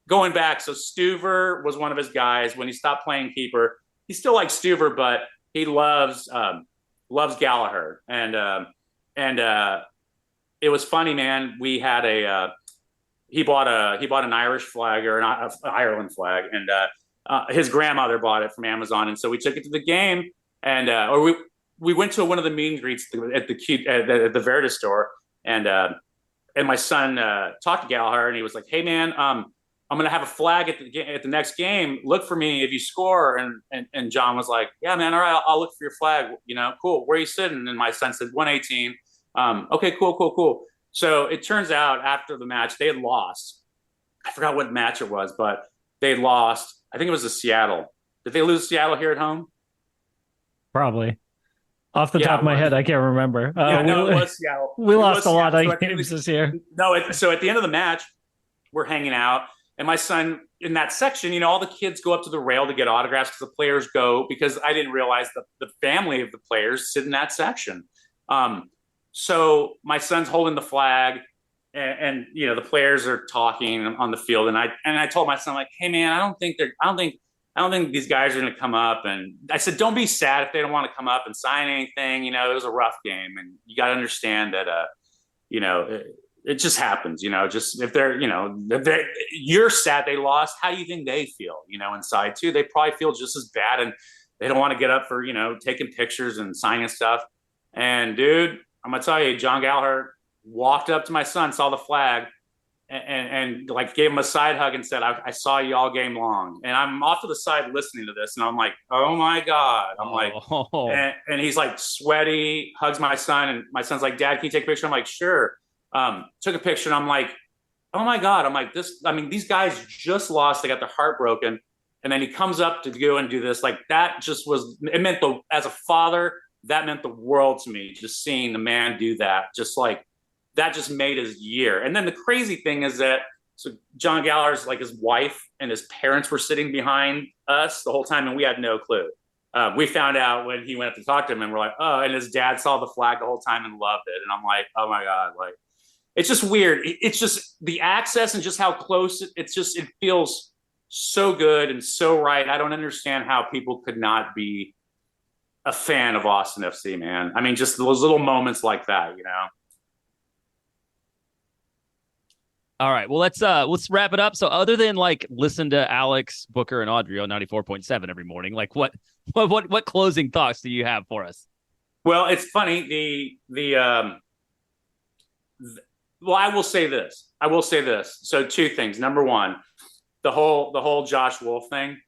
going back, so Stuver was one of his guys. When he stopped playing keeper, he still likes Stuver, but he loves Gallagher. And it was funny, man. We had he bought an Irish flag or an Ireland flag, and his grandmother bought it from Amazon, and so we took it to the game, and we went to one of the meet and greets at the Verita store, and my son talked to Gallagher, and he was like, "Hey man, I'm gonna have a flag at the next game. Look for me if you score." And John was like, "Yeah man, all right, I'll look for your flag. You know, cool. Where are you sitting?" And my son said 118. Okay, cool. So it turns out after the match they had lost. I forgot what match it was, but they had lost. I think it was the Seattle. Did they lose Seattle here at home? Probably. Off the top of my head, I can't remember. No, it was Seattle. We lost a lot of games this year. No, so at the end of the match, we're hanging out, and my son in that section, you know, all the kids go up to the rail to get autographs because the players go, because I didn't realize that the family of the players sit in that section. So my son's holding the flag, and you know, the players are talking on the field, and I told my son, like, "Hey man, I don't think these guys are going to come up." And I said, "Don't be sad if they don't want to come up and sign anything. You know, it was a rough game, and you got to understand that, you know, it just happens. You know, just if they're, you know, you're sad they lost. How do you think they feel? You know, inside too, they probably feel just as bad, and they don't want to get up for, you know, taking pictures and signing stuff." And dude, I'm gonna tell you, John Gallagher walked up to my son, saw the flag, and like gave him a side hug and said, I saw you all game long. And I'm off to the side listening to this, and I'm like, oh my God. I'm like, and he's like sweaty, hugs my son, and my son's like, "Dad, can you take a picture?" I'm like, "Sure." Took a picture, and I'm like, oh my God. I'm like, these guys just lost. They got their heart broken. And then he comes up to go and do this. Like, that just as a father, that meant the world to me, just seeing the man do that. Just like, that just made his year. And then the crazy thing is that, so John Gallagher's, like, his wife and his parents were sitting behind us the whole time, and we had no clue. We found out when he went up to talk to him, and we're like, oh, and his dad saw the flag the whole time and loved it. And I'm like, oh my God, like, it's just weird. It's just the access and just how close it feels so good and so right. I don't understand how people could not be a fan of Austin FC, man. I mean, just those little moments like that, you know? All right. Well, let's wrap it up. So other than like listen to Alex, Booker, and Audrey on 94.7 every morning, like what closing thoughts do you have for us? Well, it's funny. Well, I will say this. So two things. Number one, the whole Josh Wolf thing.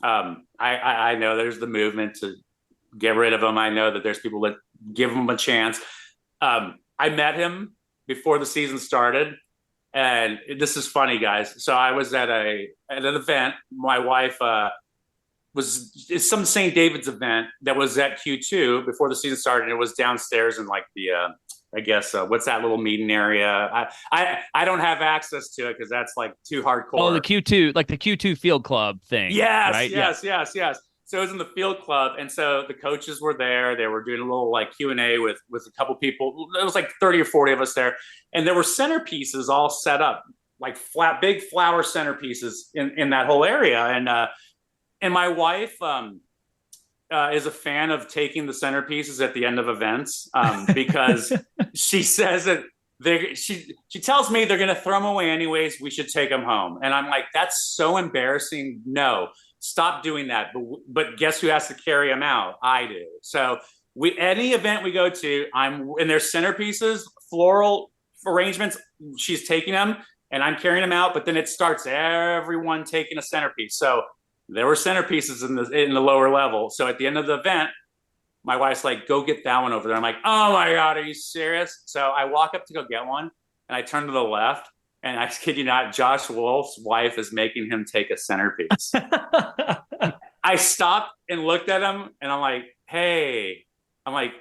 I know there's the movement to get rid of him. I know that there's people that give him a chance. I met him before the season started. And this is funny, guys. So I was at an event. My wife it's some St. David's event that was at Q2 before the season started. And it was downstairs in like the, I guess, what's that little meeting area? I don't have access to it because that's like too hardcore. Oh, the Q2, like the Q2 Field Club thing. Yes, right? yes. So it was in the field club, and so the coaches were there. They were doing a little like Q&A with a couple people. It was like 30 or 40 of us there, and there were centerpieces all set up, like big flower centerpieces in that whole area. And my wife is a fan of taking the centerpieces at the end of events because she says that she tells me they're going to throw them away anyways. We should take them home, and I'm like, that's so embarrassing. No. Stop doing that. But guess who has to carry them out? I do. So any event we go to, and there's centerpieces, floral arrangements. She's taking them, and I'm carrying them out. But then it starts everyone taking a centerpiece. So there were centerpieces in the lower level. So at the end of the event, my wife's like, "Go get that one over there." I'm like, "Oh my God, are you serious?" So I walk up to go get one, and I turn to the left. And I kid you not, Josh Wolf's wife is making him take a centerpiece. I stopped and looked at him, and I'm like, "Hey," I'm like,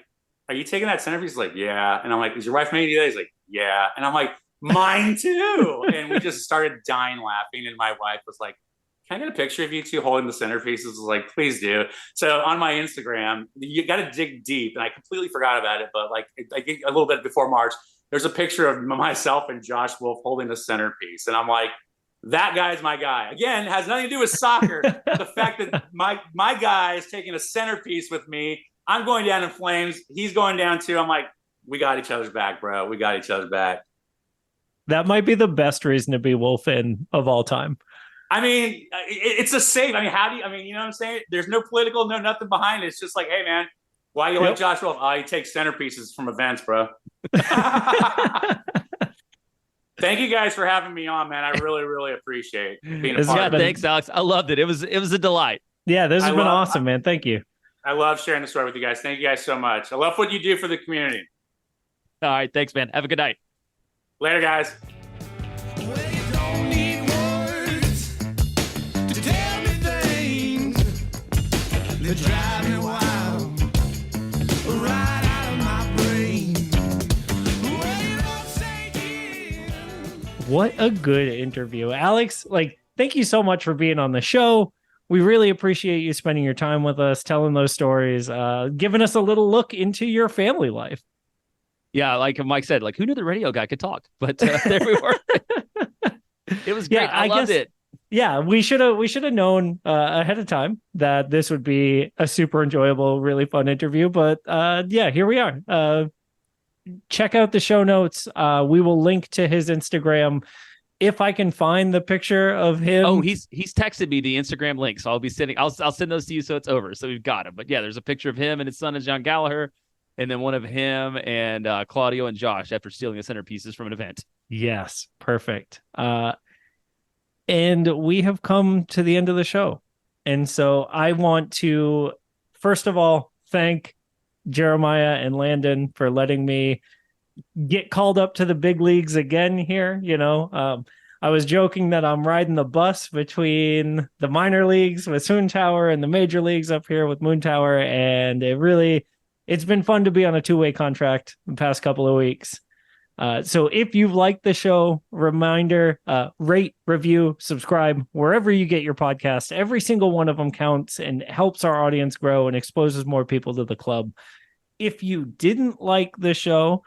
"Are you taking that centerpiece?" He's like, "Yeah." And I'm like, "Is your wife making you that?" He's like, "Yeah." And I'm like, "Mine too." And we just started dying laughing. And my wife was like, "Can I get a picture of you two holding the centerpieces?" I was like, "Please do." So on my Instagram, you got to dig deep. And I completely forgot about it. But like a little bit before March, there's a picture of myself and Josh Wolf holding the centerpiece. And I'm like, that guy's my guy. Again, it has nothing to do with soccer. The fact that my guy is taking a centerpiece with me, I'm going down in flames. He's going down too. I'm like, we got each other's back, bro. We got each other's back. That might be the best reason to be Wolf in of all time. I mean, it's a safe. I mean, you know what I'm saying? There's no political, no nothing behind it. It's just like, hey, man, Why you like Josh Wolf? He takes centerpieces from events, bro. Thank you guys for having me on, man. I really, really appreciate being a part of it. Thanks, Alex. I loved it. It was a delight. Yeah, this has been awesome, man. Thank you. I love sharing the story with you guys. Thank you guys so much. I love what you do for the community. All right, thanks, man. Have a good night. Later, guys. Well, you don't need words to tell me things that drive me wild, right out of my brain. Well, you don't say it. What a good interview. Alex, thank you so much for being on the show. We really appreciate you spending your time with us, telling those stories, giving us a little look into your family life. Yeah, like Mike said, who knew the radio guy could talk? But there we were. It was great. I loved it. Yeah, we should have known ahead of time that this would be a super enjoyable, really fun interview. But here we are. Check out the show notes. We will link to his Instagram if I can find the picture of him. Oh, he's texted me the Instagram link, so I'll send those to you so it's over. So we've got him. But yeah, there's a picture of him and his son is John Gallagher. And then one of him and Claudio and Josh after stealing the centerpieces from an event. Yes, perfect. And we have come to the end of the show. And so I want to, first of all, thank Jeremiah and Landon for letting me get called up to the big leagues again here. I was joking that I'm riding the bus between the minor leagues with Moon Tower and the major leagues up here with Moon Tower. And it's been fun to be on a two-way contract the past couple of weeks. So if you've liked the show, reminder, rate, review, subscribe, wherever you get your podcast. Every single one of them counts and helps our audience grow and exposes more people to the club. If you didn't like the show,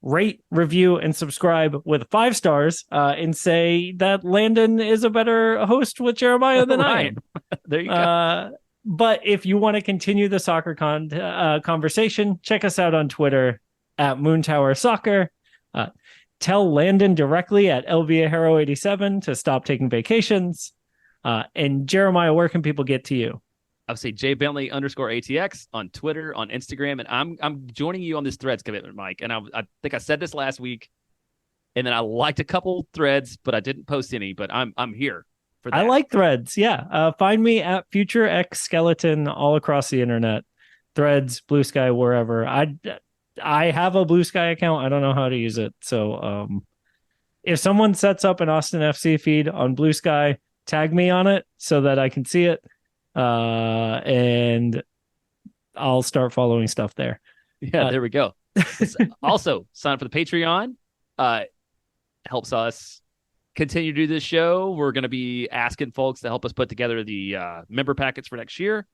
rate, review, and subscribe with 5 stars and say that Landon is a better host with Jeremiah than I am. There you go. But if you want to continue the soccer conversation, check us out on Twitter at Moon Tower Soccer. Tell Landon directly at LVAhero87 to stop taking vacations. And Jeremiah, where can people get to you? I would say JBentley_ATX on Twitter, on Instagram, and I'm joining you on this Threads commitment, Mike. And I think I said this last week, and then I liked a couple threads, but I didn't post any. But I'm here. I like Threads. Yeah. Find me at Future X Skeleton all across the internet. Threads, Blue Sky, wherever. I have a Blue Sky account. I don't know how to use it. So if someone sets up an Austin FC feed on Blue Sky, tag me on it so that I can see it. And I'll start following stuff there. Yeah, there we go. Also, sign up for the Patreon. Helps us continue to do this show. We're going to be asking folks to help us put together the member packets for next year.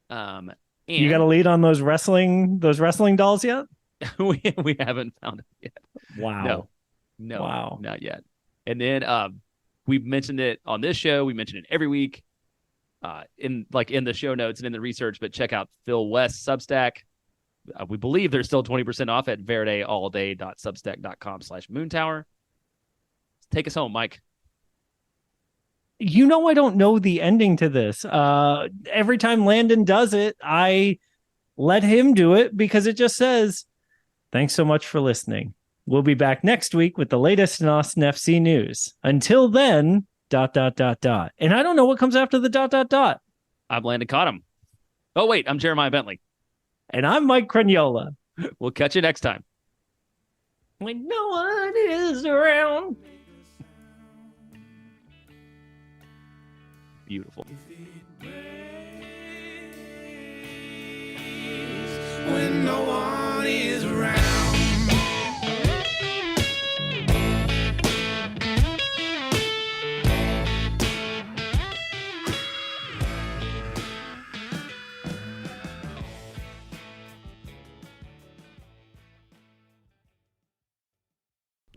And you got a lead on those wrestling dolls yet? we haven't found it yet. Wow. No, wow, not yet. And then we've mentioned it on this show. We mention it every week in the show notes and in the research. But check out Phil West's Substack. We believe there's still 20% off at verdeallday.substack.com/moontower. Take us home, Mike. I don't know the ending to this. Every time Landon does it, I let him do it because it just says, thanks so much for listening. We'll be back next week with the latest in Austin FC news. Until then, ... And I don't know what comes after the ... I'm Landon Cottam. Oh, wait, I'm Jeremiah Bentley. And I'm Mike Cragnola. We'll catch you next time. When no one is around. Beautiful. When no one is around.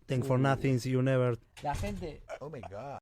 Think for nothing, you never. La gente, oh my God.